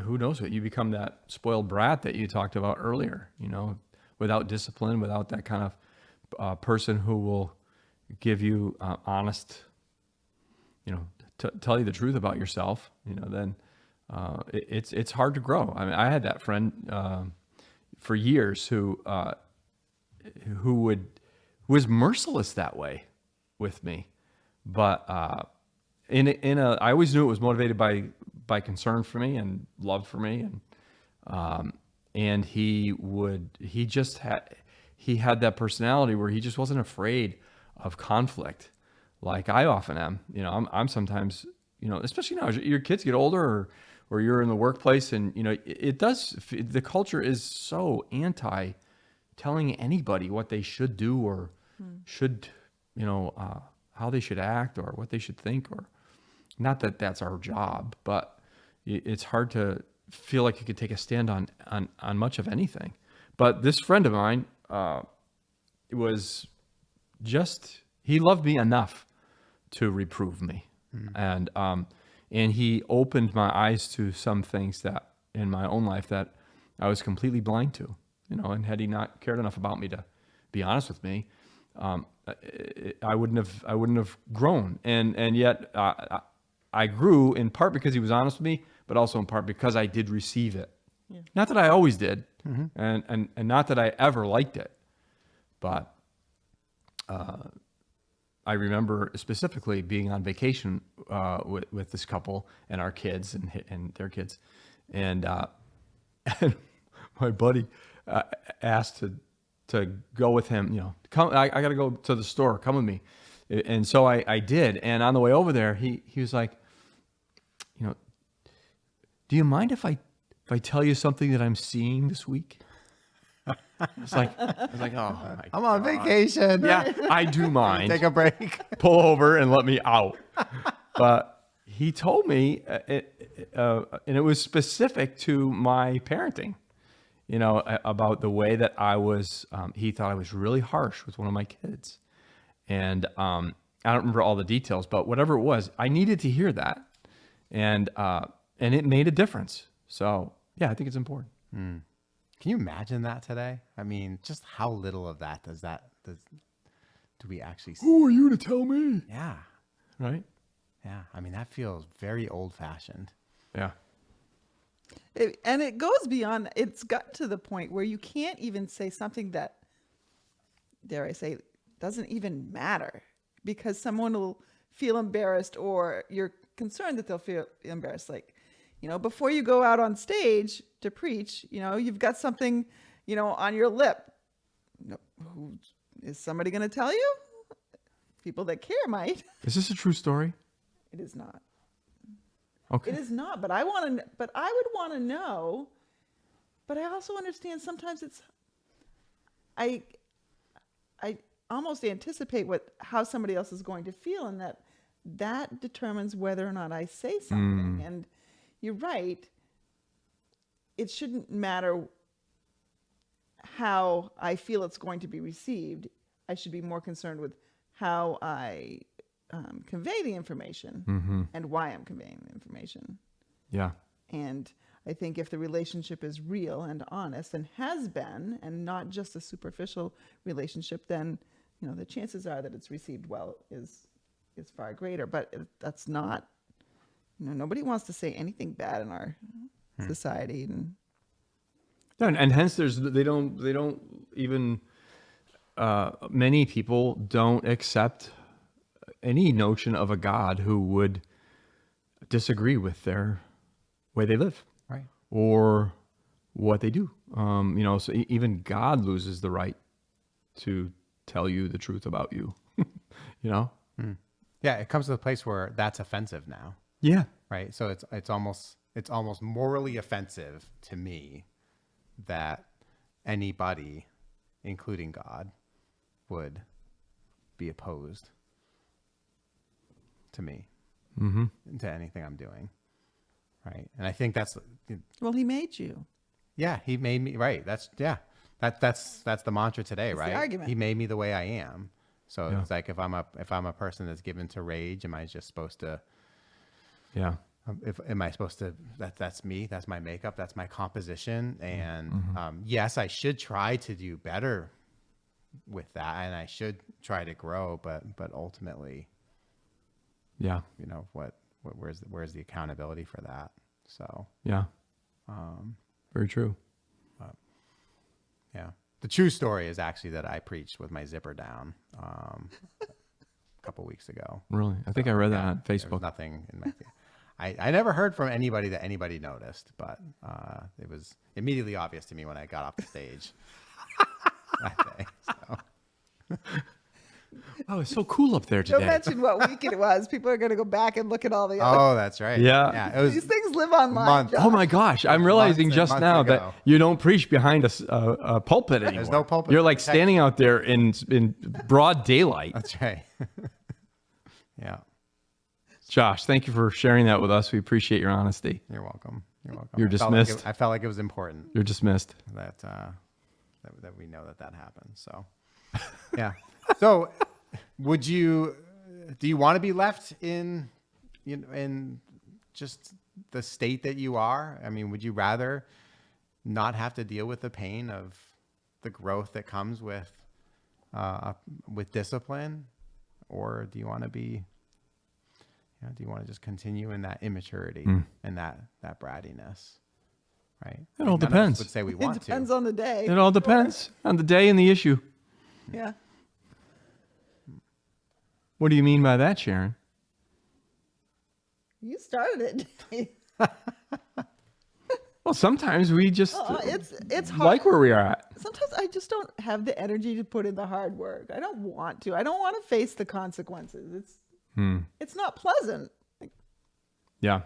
[SPEAKER 2] who knows what, you become that spoiled brat that you talked about earlier, without discipline, without that kind of person who will give you honest, tell you the truth about yourself, then it's hard to grow. I mean, I had that friend for years who was merciless that way with me, but I always knew it was motivated by concern for me and love for me, and he had that personality where he just wasn't afraid of conflict like I often am. I'm sometimes, especially now as your kids get older or you're in the workplace and, the culture is so anti telling anybody what they should do or should, how they should act or what they should think, or not that that's our job, but it's hard to feel like you could take a stand on much of anything. But this friend of mine, he loved me enough to reprove me. And he opened my eyes to some things that in my own life that I was completely blind to, and had he not cared enough about me to be honest with me, I wouldn't have grown. And yet I grew in part because he was honest with me, but also in part because I did receive it. Yeah. Not that I always did, and not that I ever liked it, but I remember specifically being on vacation with this couple and our kids and their kids, and and my buddy asked to go with him. You know, come. I got to go to the store. Come with me. And so I did. And on the way over there, he was like, you know, do you mind if I tell you something that I'm seeing this week? I was like, oh my
[SPEAKER 1] I'm on vacation.
[SPEAKER 2] Yeah, I do mind.
[SPEAKER 1] Take a break.
[SPEAKER 2] Pull over and let me out. But he told me, and it was specific to my parenting, you know, about the way that I was, he thought I was really harsh with one of my kids. And I don't remember all the details, but whatever it was, I needed to hear that. And it made a difference. So yeah, I think it's important.
[SPEAKER 1] Can you imagine that today? I mean, just how little of that do we actually see?
[SPEAKER 2] Who are you to tell me?
[SPEAKER 1] Yeah.
[SPEAKER 2] Right?
[SPEAKER 1] Yeah. I mean, that feels very old fashioned.
[SPEAKER 2] Yeah.
[SPEAKER 3] And it goes beyond, it's got to the point where you can't even say something that, dare I say, doesn't even matter, because someone will feel embarrassed, or you're concerned that they'll feel embarrassed. Like, you know, before you go out on stage to preach, you know, you've got something, you know, on your lip. Is somebody going to tell you? People that care might.
[SPEAKER 2] Is this a true story?
[SPEAKER 3] It is not.
[SPEAKER 2] Okay.
[SPEAKER 3] It is not, but I would want to know, but I also understand sometimes I almost anticipate how somebody else is going to feel, and that determines whether or not I say something. And you're right. It shouldn't matter how I feel it's going to be received. I should be more concerned with how I convey the information and why I'm conveying the information.
[SPEAKER 2] Yeah.
[SPEAKER 3] And I think if the relationship is real and honest and has been, and not just a superficial relationship, then, you know, the chances are that it's received well is far greater. But that's not, you know, nobody wants to say anything bad in our society.
[SPEAKER 2] And hence they don't even, many people don't accept any notion of a God who would disagree with their way they live,
[SPEAKER 1] right,
[SPEAKER 2] or what they do. You know, so even God loses the right to tell you the truth about you. You know?
[SPEAKER 1] Yeah, it comes to the place where that's offensive now.
[SPEAKER 2] Yeah.
[SPEAKER 1] Right. So it's almost morally offensive to me that anybody, including God, would be opposed to me, to anything I'm doing. Right. And I think that's,
[SPEAKER 3] Well, he made you.
[SPEAKER 1] yeah, he made me, right. That's the mantra today,
[SPEAKER 3] That's
[SPEAKER 1] right?
[SPEAKER 3] the argument.
[SPEAKER 1] He made me the way I am. So
[SPEAKER 2] Yeah.
[SPEAKER 1] it's like, if I'm a person that's given to rage, am I just supposed to,
[SPEAKER 2] Yeah.
[SPEAKER 1] am I supposed to, that's me, that's my makeup, that's my composition. And yes, I should try to do better with that, and I should try to grow, but ultimately,
[SPEAKER 2] Yeah.
[SPEAKER 1] you know, where's the accountability for that? So
[SPEAKER 2] Yeah. Very true.
[SPEAKER 1] yeah, the true story is actually that I preached with my zipper down a couple weeks ago.
[SPEAKER 2] Really? I think I read that on
[SPEAKER 1] There was
[SPEAKER 2] Facebook.
[SPEAKER 1] nothing in my I never heard from anybody that anybody noticed, but it was immediately obvious to me when I got off the stage that day. So.
[SPEAKER 2] Oh, it's so cool up there
[SPEAKER 3] Don't
[SPEAKER 2] today.
[SPEAKER 3] mention what week it was. People are going to go back and look at all the other.
[SPEAKER 1] Oh, that's right.
[SPEAKER 2] Yeah.
[SPEAKER 1] Yeah. It was
[SPEAKER 3] These things live online.
[SPEAKER 1] month.
[SPEAKER 3] Josh.
[SPEAKER 2] Oh my gosh! I'm realizing
[SPEAKER 1] Months and
[SPEAKER 2] just
[SPEAKER 1] months
[SPEAKER 2] now
[SPEAKER 1] ago.
[SPEAKER 2] that you don't preach behind a pulpit anymore.
[SPEAKER 1] no pulpit
[SPEAKER 2] You're like
[SPEAKER 1] protection.
[SPEAKER 2] standing out there in broad daylight.
[SPEAKER 1] That's right. Yeah.
[SPEAKER 2] Josh, thank you for sharing that with us. We appreciate your honesty.
[SPEAKER 1] You're welcome. You're welcome.
[SPEAKER 2] You're
[SPEAKER 1] I felt like
[SPEAKER 2] dismissed.
[SPEAKER 1] I felt like it was important
[SPEAKER 2] You're dismissed.
[SPEAKER 1] that we know that happens. So, yeah. So, do you want to be left in just the state that you are? I mean, would you rather not have to deal with the pain of the growth that comes with with discipline, or do you want to be, do you want to just continue in that immaturity and that brattiness, right?
[SPEAKER 2] It all
[SPEAKER 1] None of us
[SPEAKER 2] depends.
[SPEAKER 1] would say we
[SPEAKER 3] It
[SPEAKER 1] want
[SPEAKER 3] depends
[SPEAKER 1] to.
[SPEAKER 3] on the day.
[SPEAKER 2] It all depends on the day and the issue.
[SPEAKER 3] Yeah.
[SPEAKER 2] What do you mean by that, Sharon?
[SPEAKER 3] You started it.
[SPEAKER 2] Well, sometimes we just
[SPEAKER 3] It's hard.
[SPEAKER 2] like where we are at.
[SPEAKER 3] Sometimes I just don't have the energy to put in the hard work. I don't want to. I don't want to face the consequences. It's not pleasant.
[SPEAKER 2] Yeah.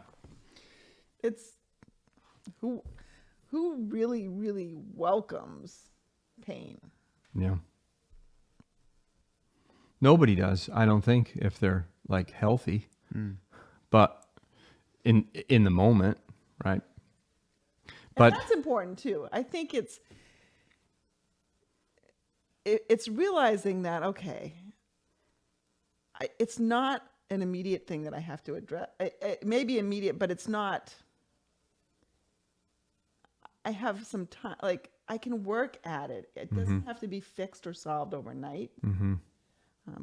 [SPEAKER 3] It's who really, really welcomes pain.
[SPEAKER 2] Yeah. Nobody does, I don't think, if they're like healthy. But in the moment, right? But
[SPEAKER 3] And that's important too. I think it's realizing that, okay, it's not an immediate thing that I have to address. It may be immediate, but it's not. I have some time, like I can work at it. It doesn't have to be fixed or solved overnight.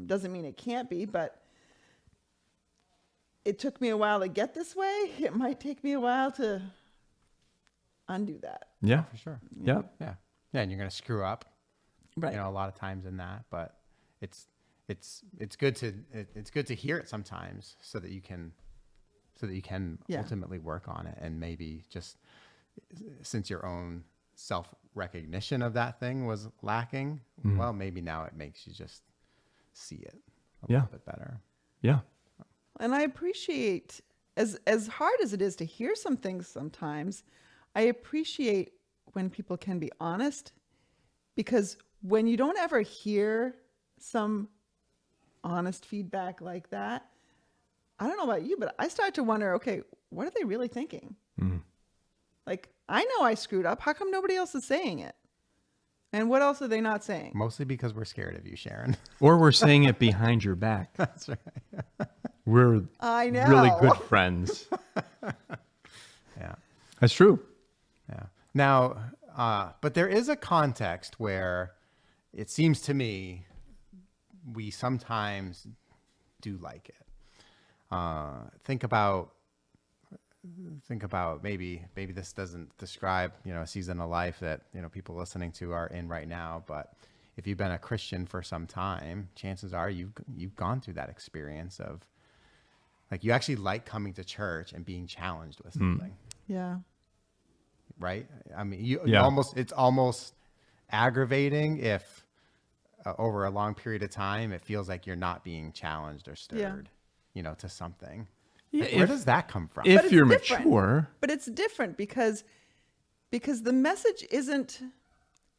[SPEAKER 3] Doesn't mean it can't be, but it took me a while to get this way. It might take me a while to undo that.
[SPEAKER 2] yeah,
[SPEAKER 1] For sure.
[SPEAKER 2] yeah,
[SPEAKER 1] Yeah. Yeah. And you're going to screw up,
[SPEAKER 3] Right.
[SPEAKER 1] a lot of times in that, but it's good to hear it sometimes so that you can
[SPEAKER 3] Yeah.
[SPEAKER 1] ultimately work on it. And maybe just since your own self-recognition of that thing was lacking, well, maybe now it makes you just see it a
[SPEAKER 2] Yeah.
[SPEAKER 1] little bit better.
[SPEAKER 2] yeah,
[SPEAKER 3] And I appreciate, as hard as it is to hear some things sometimes, I appreciate when people can be honest, because when you don't ever hear some honest feedback like that, I don't know about you, but I start to wonder, okay, what are they really thinking? Like, I know I screwed up. How come nobody else is saying it? And what else are they not saying?
[SPEAKER 1] Mostly because we're scared of you, Sharon.
[SPEAKER 2] Or we're saying it behind your back.
[SPEAKER 1] That's right.
[SPEAKER 2] We're
[SPEAKER 3] I know.
[SPEAKER 2] really good friends.
[SPEAKER 1] Yeah.
[SPEAKER 2] That's true.
[SPEAKER 1] Yeah. Now, but there is a context where it seems to me we sometimes do like it. Think about maybe this doesn't describe, a season of life that, people listening to are in right now. But if you've been a Christian for some time, chances are you've gone through that experience of like, you actually like coming to church and being challenged with something.
[SPEAKER 3] Yeah.
[SPEAKER 1] Right? I mean,
[SPEAKER 2] Yeah.
[SPEAKER 1] it's almost aggravating if over a long period of time, it feels like you're not being challenged or stirred, to something.
[SPEAKER 2] Yeah,
[SPEAKER 1] Like, where does that come from?
[SPEAKER 2] If
[SPEAKER 3] it's
[SPEAKER 2] you're
[SPEAKER 3] different.
[SPEAKER 2] mature,
[SPEAKER 3] But it's different because the message isn't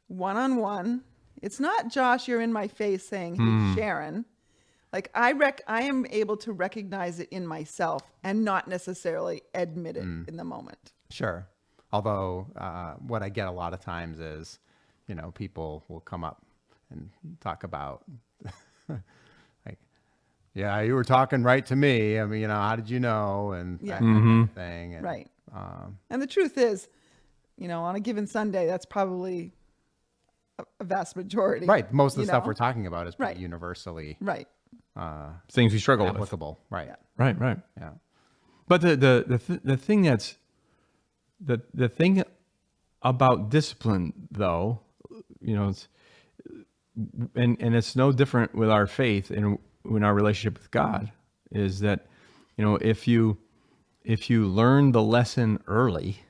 [SPEAKER 3] one-on-one. It's not Josh, you're in my face saying, hey, Sharon. Like I am able to recognize it in myself and not necessarily admit it in the moment.
[SPEAKER 1] Sure. Although what I get a lot of times is, people will come up and talk about like, yeah, you were talking right to me. I mean, how did you know? And
[SPEAKER 3] Yeah.
[SPEAKER 1] that kind of thing. And,
[SPEAKER 3] Right. And the truth is, on a given Sunday, that's probably a vast majority.
[SPEAKER 1] Right. Most of the
[SPEAKER 3] you
[SPEAKER 1] stuff
[SPEAKER 3] know?
[SPEAKER 1] we're talking about is pretty
[SPEAKER 3] Right.
[SPEAKER 1] universally
[SPEAKER 3] Right.
[SPEAKER 2] things we struggle with.
[SPEAKER 1] applicable. Right.
[SPEAKER 2] Right, right.
[SPEAKER 1] Yeah.
[SPEAKER 2] But the thing that's the thing about discipline, though, it's and it's no different with our faith and in our relationship with God, is that if you learn the lesson early,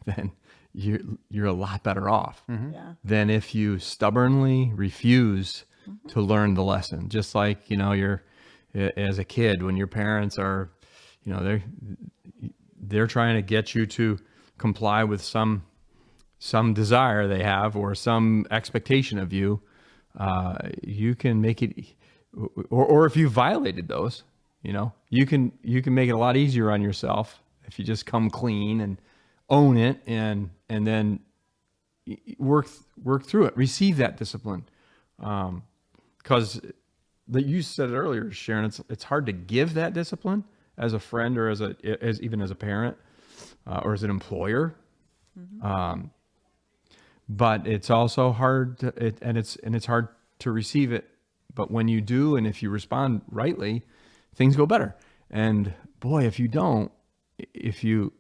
[SPEAKER 2] then you're a lot better off
[SPEAKER 3] Yeah.
[SPEAKER 2] than if you stubbornly refuse to learn the lesson. Just like you're as a kid when your parents are, they're trying to get you to comply with some desire they have or some expectation of you. You can make it, or if you violated those, you can make it a lot easier on yourself if you just come clean and own it and then work through it, receive that discipline. Because you said it earlier, Sharon, it's hard to give that discipline as a friend or as even as a parent or as an employer. But it's also hard it's hard to receive it. But when you do, and if you respond rightly, things go better. And boy, if you don't, if you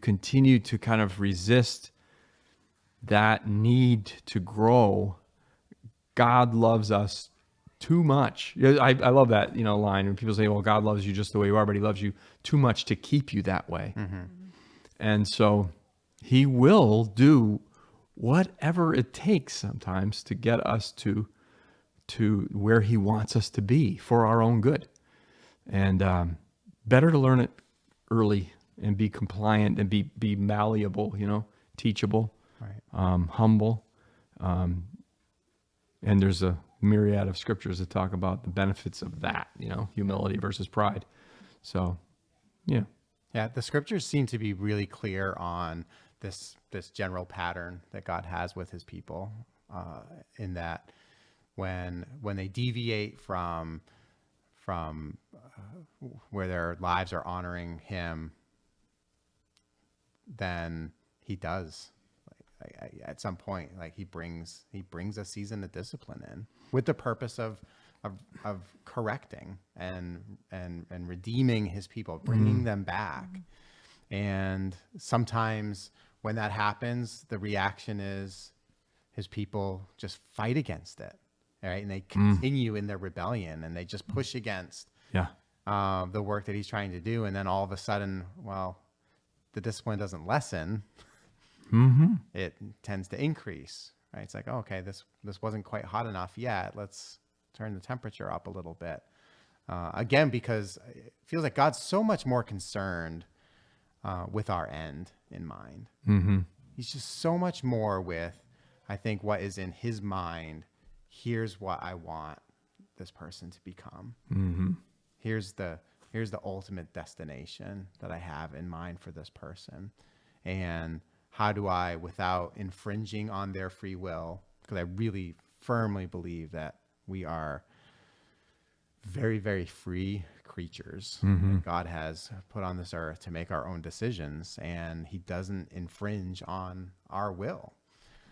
[SPEAKER 2] continue to kind of resist that need to grow, God loves us too much. I love that, line when people say, well, God loves you just the way you are, but he loves you too much to keep you that way. Mm-hmm. And so he will do whatever it takes sometimes to get us to where he wants us to be for our own good. And better to learn it early and be compliant and be malleable, teachable, right. Humble. And there's a myriad of scriptures that talk about the benefits of that, humility versus pride. So, yeah.
[SPEAKER 1] Yeah, the scriptures seem to be really clear on this general pattern that God has with his people, in that when they deviate from where their lives are honoring him, then he does. At some point, he brings a season of discipline in with the purpose of correcting and redeeming his people, bringing them back. And sometimes when that happens, the reaction is his people just fight against it, right? And they continue in their rebellion, and they just push against the work that he's trying to do. And then all of a sudden, well, the discipline doesn't lessen. Mm-hmm. It tends to increase, right? It's like, oh, okay, this wasn't quite hot enough yet. Let's turn the temperature up a little bit. Again, because it feels like God's so much more concerned with our end in mind. Mm-hmm. He's just so much more with, I think, what is in his mind. Here's what I want this person to become. Mm-hmm. Here's the ultimate destination that I have in mind for this person. And how do I, without infringing on their free will, because I really firmly believe that we are very, very free creatures that God has put on this earth to make our own decisions, and he doesn't infringe on our will.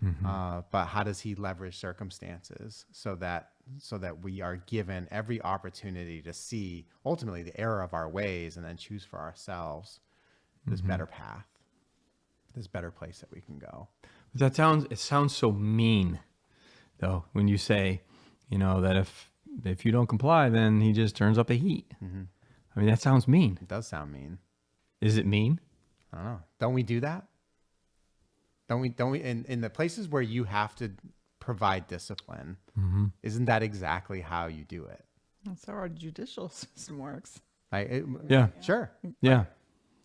[SPEAKER 1] But how does he leverage circumstances so that we are given every opportunity to see ultimately the error of our ways and then choose for ourselves this better path, this better place that we can go.
[SPEAKER 2] It sounds so mean, though, when you say, that if you don't comply, then he just turns up the heat. Mm-hmm. I mean, that sounds mean.
[SPEAKER 1] It does sound mean.
[SPEAKER 2] Is it mean?
[SPEAKER 1] I don't know. Don't we do that? Don't we in the places where you have to provide discipline, isn't that exactly how you do it?
[SPEAKER 3] That's how our judicial system works.
[SPEAKER 1] Sure.
[SPEAKER 2] Yeah.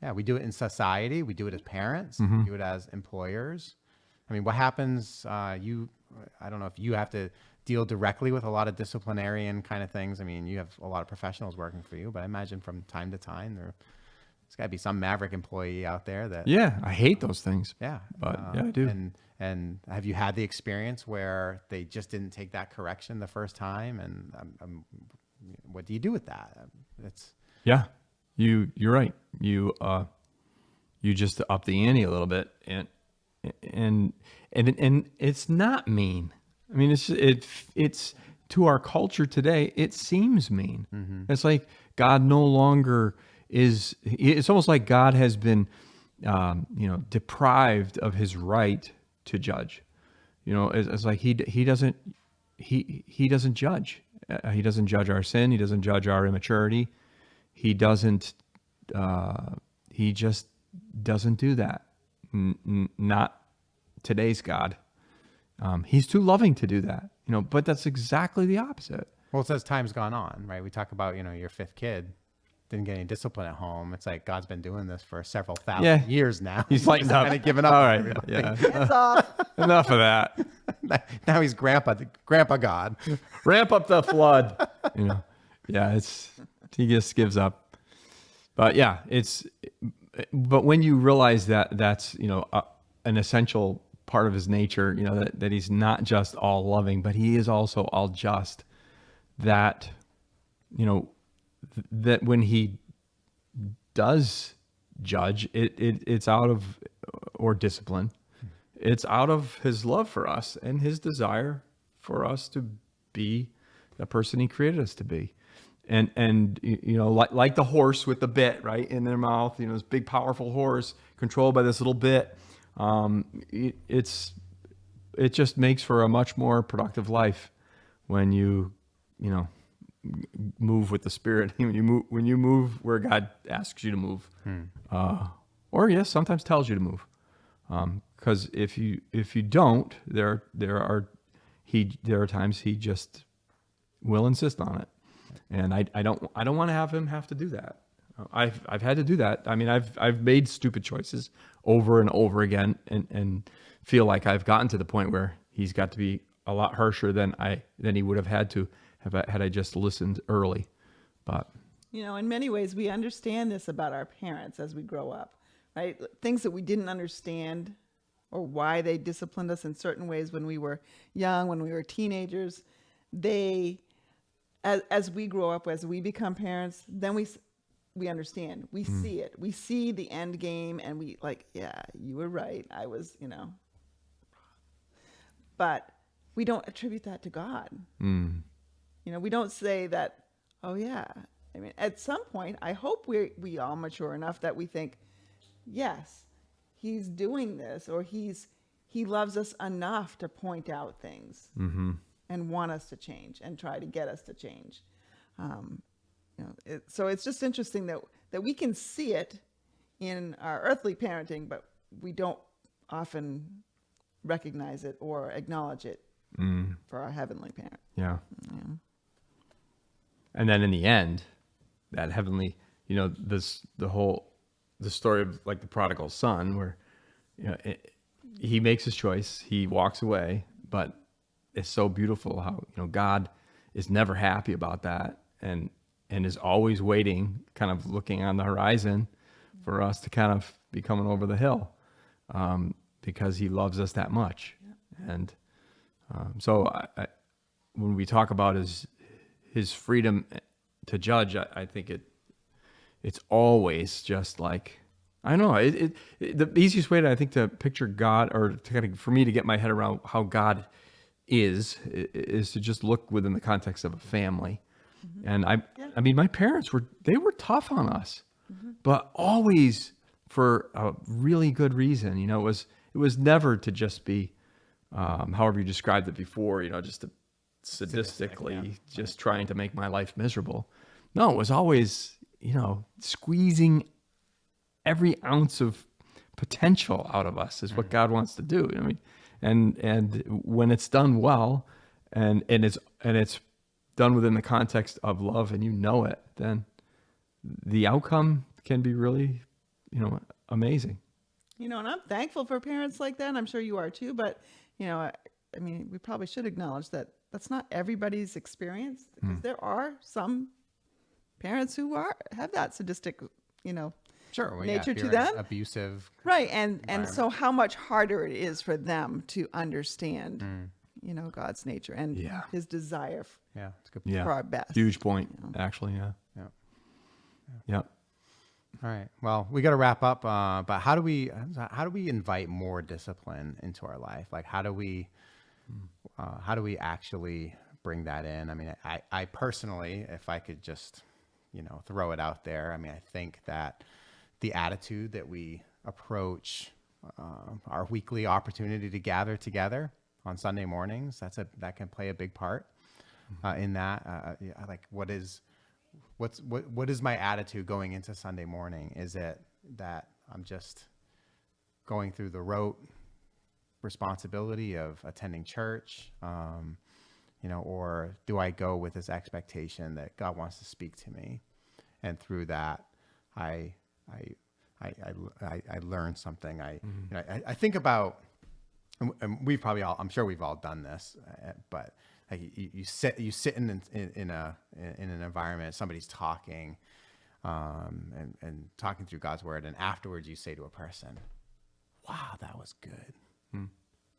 [SPEAKER 1] Yeah, we do it in society. We do it as parents. We do it as employers. I mean, what happens, I don't know if you have to deal directly with a lot of disciplinarian kind of things. I mean, you have a lot of professionals working for you, but I imagine from time to time there's got to be some maverick employee out there that...
[SPEAKER 2] Yeah, I hate those things.
[SPEAKER 1] Yeah.
[SPEAKER 2] But I do.
[SPEAKER 1] And have you had the experience where they just didn't take that correction the first time? And what do you do with that?
[SPEAKER 2] Yeah, you're right. You just up the ante a little bit, and it's not mean. I mean, it's to our culture today, it seems mean. Mm-hmm. It's like God no longer is. It's almost like God has been, deprived of his right to judge. It's like he doesn't judge. He doesn't judge our sin. He doesn't judge our immaturity. He doesn't. He just doesn't do that. Not today's God. He's too loving to do that, but that's exactly the opposite.
[SPEAKER 1] Well, it's as time's gone on, right? We talk about, your fifth kid didn't get any discipline at home. It's like God's been doing this for several thousand years now.
[SPEAKER 2] He's lightened up.
[SPEAKER 1] Kind of given up.
[SPEAKER 2] All right. Yeah.
[SPEAKER 3] Hands off.
[SPEAKER 2] Enough of that.
[SPEAKER 1] Now he's grandpa God.
[SPEAKER 2] Ramp up the flood. Yeah, he just gives up. But yeah, but when you realize that that's, an essential part of his nature, that he's not just all loving, but he is also all just, that, that when he does judge, it's out of, or discipline, it's out of his love for us and his desire for us to be the person he created us to be. And like the horse with the bit right in their mouth, this big powerful horse controlled by this little bit. It just makes for a much more productive life when you move with the Spirit. When you move where God asks you to move, or yes, sometimes tells you to move. Because if you don't, there are times he just will insist on it. And I don't want to have him have to do that. I've had to do that. I mean, I've made stupid choices over and over again, and feel like I've gotten to the point where he's got to be a lot harsher than he would have had to have had I just listened early. But
[SPEAKER 3] in many ways, we understand this about our parents as we grow up, right? Things that we didn't understand, or why they disciplined us in certain ways when we were young, when we were teenagers. As we grow up, as we become parents, then we understand. We see it. We see the end game, and we yeah, you were right. I was, But we don't attribute that to God. We don't say that, oh yeah. I mean, at some point, I hope we all mature enough that we think, yes, he's doing this, or he loves us enough to point out things. And want us to change and try to get us to change. So it's just interesting that we can see it in our earthly parenting, but we don't often recognize it or acknowledge it for our heavenly parent.
[SPEAKER 2] Yeah. And then in the end, that heavenly, the story of like the prodigal son, where he makes his choice, he walks away, but it's so beautiful how God is never happy about that, and is always waiting, kind of looking on the horizon for us to kind of be coming over the hill, because he loves us that much. Yeah. And so when we talk about his freedom to judge, I think it's always just like, I don't know, the easiest way to picture God, or to kind of, for me to get my head around how God is to just look within the context of a family. And I mean, my parents were tough on us, but always for a really good reason. It was never to just be, however you described it before, just to sadistically just trying to make my life miserable. No, it was always, squeezing every ounce of potential out of us is what God wants to do. I mean, and when it's done well, and it's done within the context of love, and it, then the outcome can be really, amazing.
[SPEAKER 3] And I'm thankful for parents like that, and I'm sure you are too. But I mean, we probably should acknowledge that that's not everybody's experience, because there are some parents who have that sadistic,
[SPEAKER 1] Sure. Well,
[SPEAKER 3] nature
[SPEAKER 1] if
[SPEAKER 3] to
[SPEAKER 1] you're
[SPEAKER 3] them.
[SPEAKER 1] Abusive.
[SPEAKER 3] Right. And so how much harder it is for them to understand, God's nature and his desire
[SPEAKER 1] It's a good
[SPEAKER 3] for our best.
[SPEAKER 2] Huge point, actually. Yeah.
[SPEAKER 1] All right. Well, we got to wrap up. But how do we invite more discipline into our life? Like, how do we actually bring that in? I mean, I personally, if I could just, throw it out there. I mean, I think that the attitude that we approach our weekly opportunity to gather together on Sunday mornings, that can play a big part in that. Like, what is my attitude going into Sunday morning? Is it that I'm just going through the rote responsibility of attending church, or do I go with this expectation that God wants to speak to me, and through that, I learn something. I think about, and we've probably all, I'm sure we've all done this, but like you sit in an environment, somebody's talking, and talking through God's word, and afterwards you say to a person, "Wow, that was good.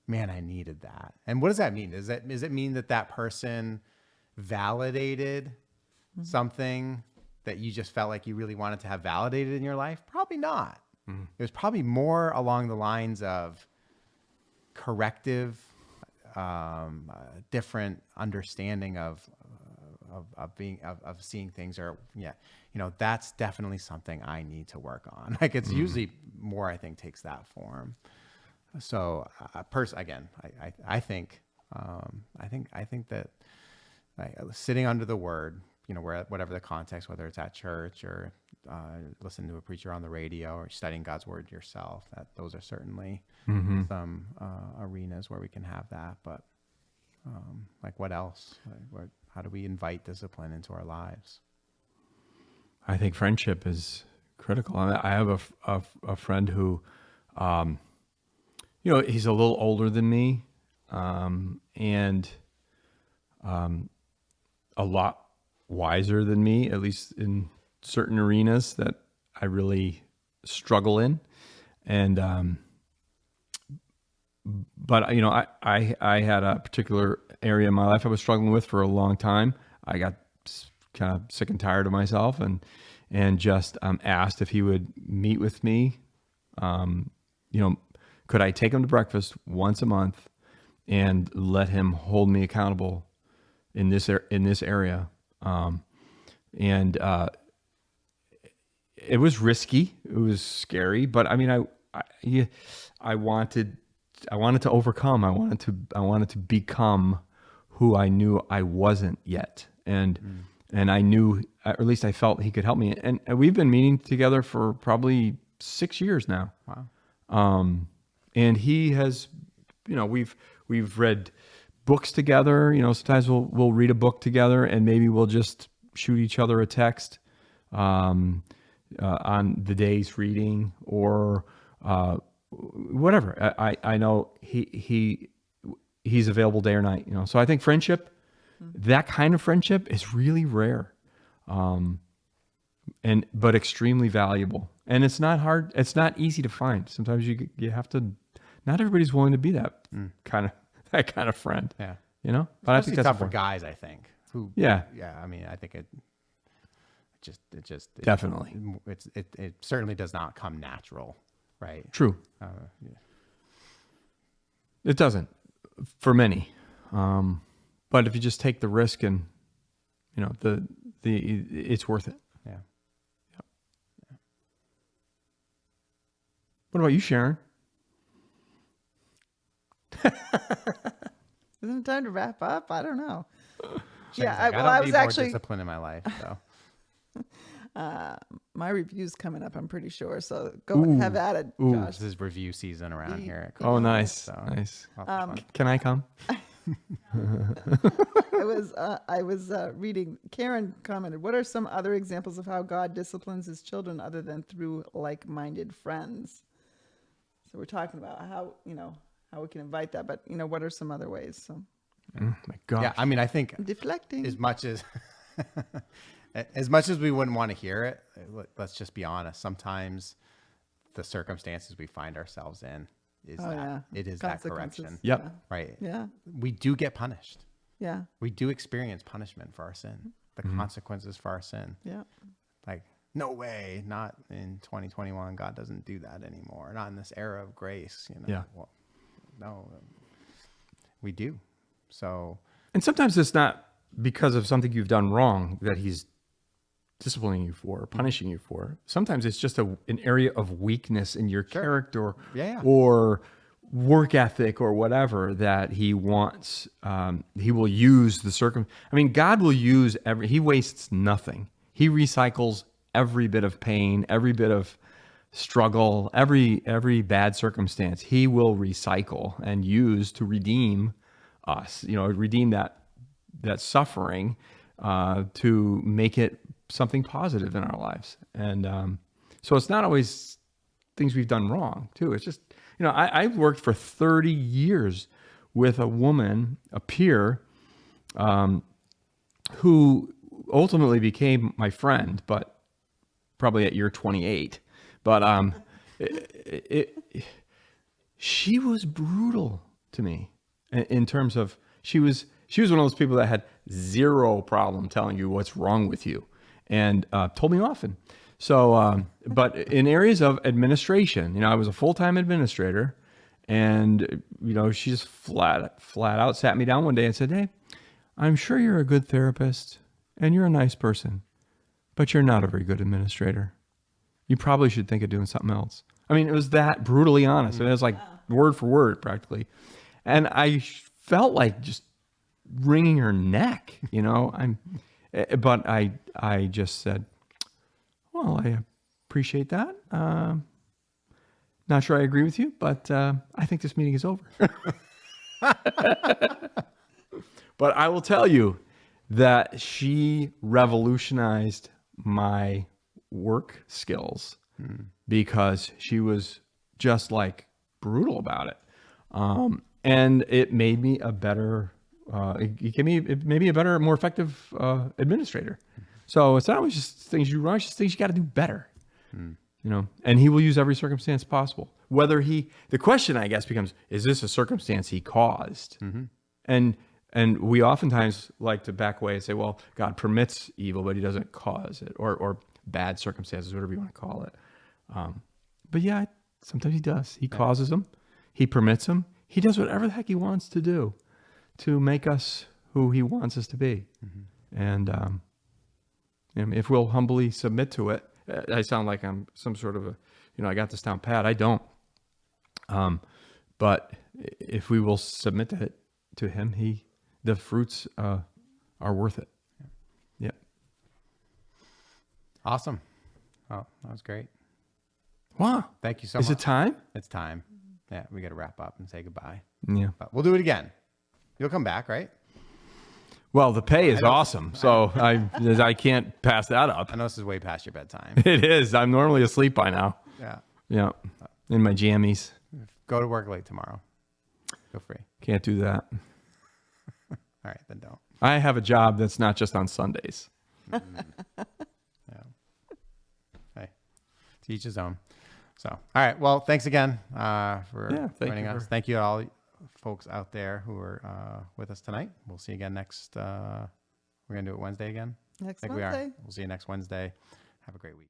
[SPEAKER 1] Man, I needed that." And what does that mean? Does it mean that person validated something that you just felt like you really wanted to have validated in your life? Probably not. It was probably more along the lines of corrective different understanding of seeing things, or that's definitely something I need to work on. Like it's usually more, I think, takes that form. So again, I think that sitting under the word, whatever the context, whether it's at church or listening to a preacher on the radio or studying God's word yourself, that those are certainly some arenas where we can have that. But like what else? How do we invite discipline into our lives?
[SPEAKER 2] I think friendship is critical. I have a friend who, he's a little older than me, and a lot wiser than me, at least in certain arenas that I really struggle in. And, but I had a particular area in my life I was struggling with for a long time. I got kind of sick and tired of myself, and just asked if he would meet with me. Could I take him to breakfast once a month and let him hold me accountable in this area? It was risky. It was scary, but I mean, I wanted to overcome. I wanted to become who I knew I wasn't yet. And I knew, or at least I felt he could help me. And we've been meeting together for probably 6 years now.
[SPEAKER 1] Wow.
[SPEAKER 2] And he has, we've read books together. Sometimes we'll read a book together, and maybe we'll just shoot each other a text on the day's reading, or whatever. I know he's available day or night. So I think friendship, that kind of friendship, is really rare, but extremely valuable. And it's not hard. It's not easy to find. Sometimes you have to. Not everybody's willing to be that kind of friend.
[SPEAKER 1] Yeah.
[SPEAKER 2] But I think that's
[SPEAKER 1] tough for
[SPEAKER 2] important.
[SPEAKER 1] guys, I think.
[SPEAKER 2] Yeah.
[SPEAKER 1] I mean, I think it
[SPEAKER 2] Definitely.
[SPEAKER 1] It certainly does not come natural, right?
[SPEAKER 2] True.
[SPEAKER 1] Yeah.
[SPEAKER 2] It doesn't for many. But if you just take the risk, and it's worth it.
[SPEAKER 1] Yeah.
[SPEAKER 2] What about you, Sharon?
[SPEAKER 3] Isn't it time to wrap up? I don't know.
[SPEAKER 1] Sharon's
[SPEAKER 3] Yeah,
[SPEAKER 1] like,
[SPEAKER 3] well,
[SPEAKER 1] I
[SPEAKER 3] I
[SPEAKER 1] don't
[SPEAKER 3] was
[SPEAKER 1] need more
[SPEAKER 3] actually
[SPEAKER 1] discipline in my life. So
[SPEAKER 3] my review's coming up, I'm pretty sure. So go have at it, Josh.
[SPEAKER 1] this is review season around here. At
[SPEAKER 2] Oh,
[SPEAKER 1] Cleveland,
[SPEAKER 2] nice.
[SPEAKER 1] so
[SPEAKER 2] Nice.
[SPEAKER 1] lots of fun.
[SPEAKER 2] Can I come?
[SPEAKER 3] I was reading. Karen commented, "What are some other examples of how God disciplines His children other than through like-minded friends?" So we're talking about how we can invite that, but what are some other ways? So
[SPEAKER 2] My gosh.
[SPEAKER 1] Yeah, I mean, I think
[SPEAKER 3] deflecting.
[SPEAKER 1] as much as we wouldn't want to hear it, let's just be honest. Sometimes the circumstances we find ourselves in is that correction,
[SPEAKER 2] Yep.
[SPEAKER 1] right?
[SPEAKER 3] Yeah.
[SPEAKER 1] We do get punished.
[SPEAKER 3] Yeah.
[SPEAKER 1] We do experience punishment for our sin, the consequences for our sin.
[SPEAKER 3] Yeah.
[SPEAKER 1] Like, no way, not in 2021. God doesn't do that anymore. Not in this era of grace.
[SPEAKER 2] Yeah.
[SPEAKER 1] Well, no, we do. So,
[SPEAKER 2] And sometimes it's not because of something you've done wrong that He's disciplining you for, or punishing you for. Sometimes it's just an area of weakness in your character, or work ethic, or whatever, that He wants. He will use God will use He wastes nothing. He recycles every bit of pain, every bit of struggle, every bad circumstance. He will recycle and use to redeem us, redeem that suffering, to make it something positive in our lives. And so it's not always things we've done wrong too. It's just, I've worked for 30 years with a woman, a peer, who ultimately became my friend, but probably at year 28. But she was brutal to me in terms of she was one of those people that had zero problem telling you what's wrong with you, and told me often. So, but in areas of administration, I was a full-time administrator, And, she just flat out sat me down one day and said, "Hey, I'm sure you're a good therapist and you're a nice person, but you're not a very good administrator. You probably should think of doing something else." I mean, it was that brutally honest. And it was like word for word practically. And I felt like just wringing her neck, but I just said, "Well, I appreciate that. Not sure I agree with you, but I think this meeting is over." But I will tell you that she revolutionized my work skills because she was just like brutal about it. And it made me a better, it made me a better, more effective administrator. So it's not always just things you run, it's just things you got to do better. And he will use every circumstance possible. The question I guess becomes, is this a circumstance he caused? And we oftentimes like to back away and say, well, God permits evil, but he doesn't cause it, or bad circumstances, whatever you want to call it. But yeah, sometimes he does. He causes them. He permits them. He does whatever the heck he wants to do to make us who he wants us to be. And if we'll humbly submit to it, I sound like I'm some sort of I got this down pat. I don't. But if we will submit to him, the fruits are worth it. Yeah.
[SPEAKER 1] Awesome. Oh, that was great.
[SPEAKER 2] Wow.
[SPEAKER 1] Thank you so
[SPEAKER 2] much. Is it time?
[SPEAKER 1] It's time. Yeah, we got to wrap up and say goodbye.
[SPEAKER 2] Yeah.
[SPEAKER 1] But we'll do it again. You'll come back, right?
[SPEAKER 2] Well, the pay is awesome, so I can't pass that up.
[SPEAKER 1] I know this is way past your bedtime.
[SPEAKER 2] It is. I'm normally asleep by now.
[SPEAKER 1] Yeah.
[SPEAKER 2] Yeah. In my jammies.
[SPEAKER 1] Go to work late tomorrow. Feel free.
[SPEAKER 2] Can't do that.
[SPEAKER 1] All right, then don't.
[SPEAKER 2] I have a job that's not just on Sundays.
[SPEAKER 1] Yeah. Hey, to each his own. So, all right. Well, thanks again for joining us. Thank you all folks out there who are with us tonight. We'll see you again next. We're going to do it Wednesday again.
[SPEAKER 3] Next
[SPEAKER 1] I think
[SPEAKER 3] Wednesday.
[SPEAKER 1] we are. We'll see you next Wednesday. Have a great week.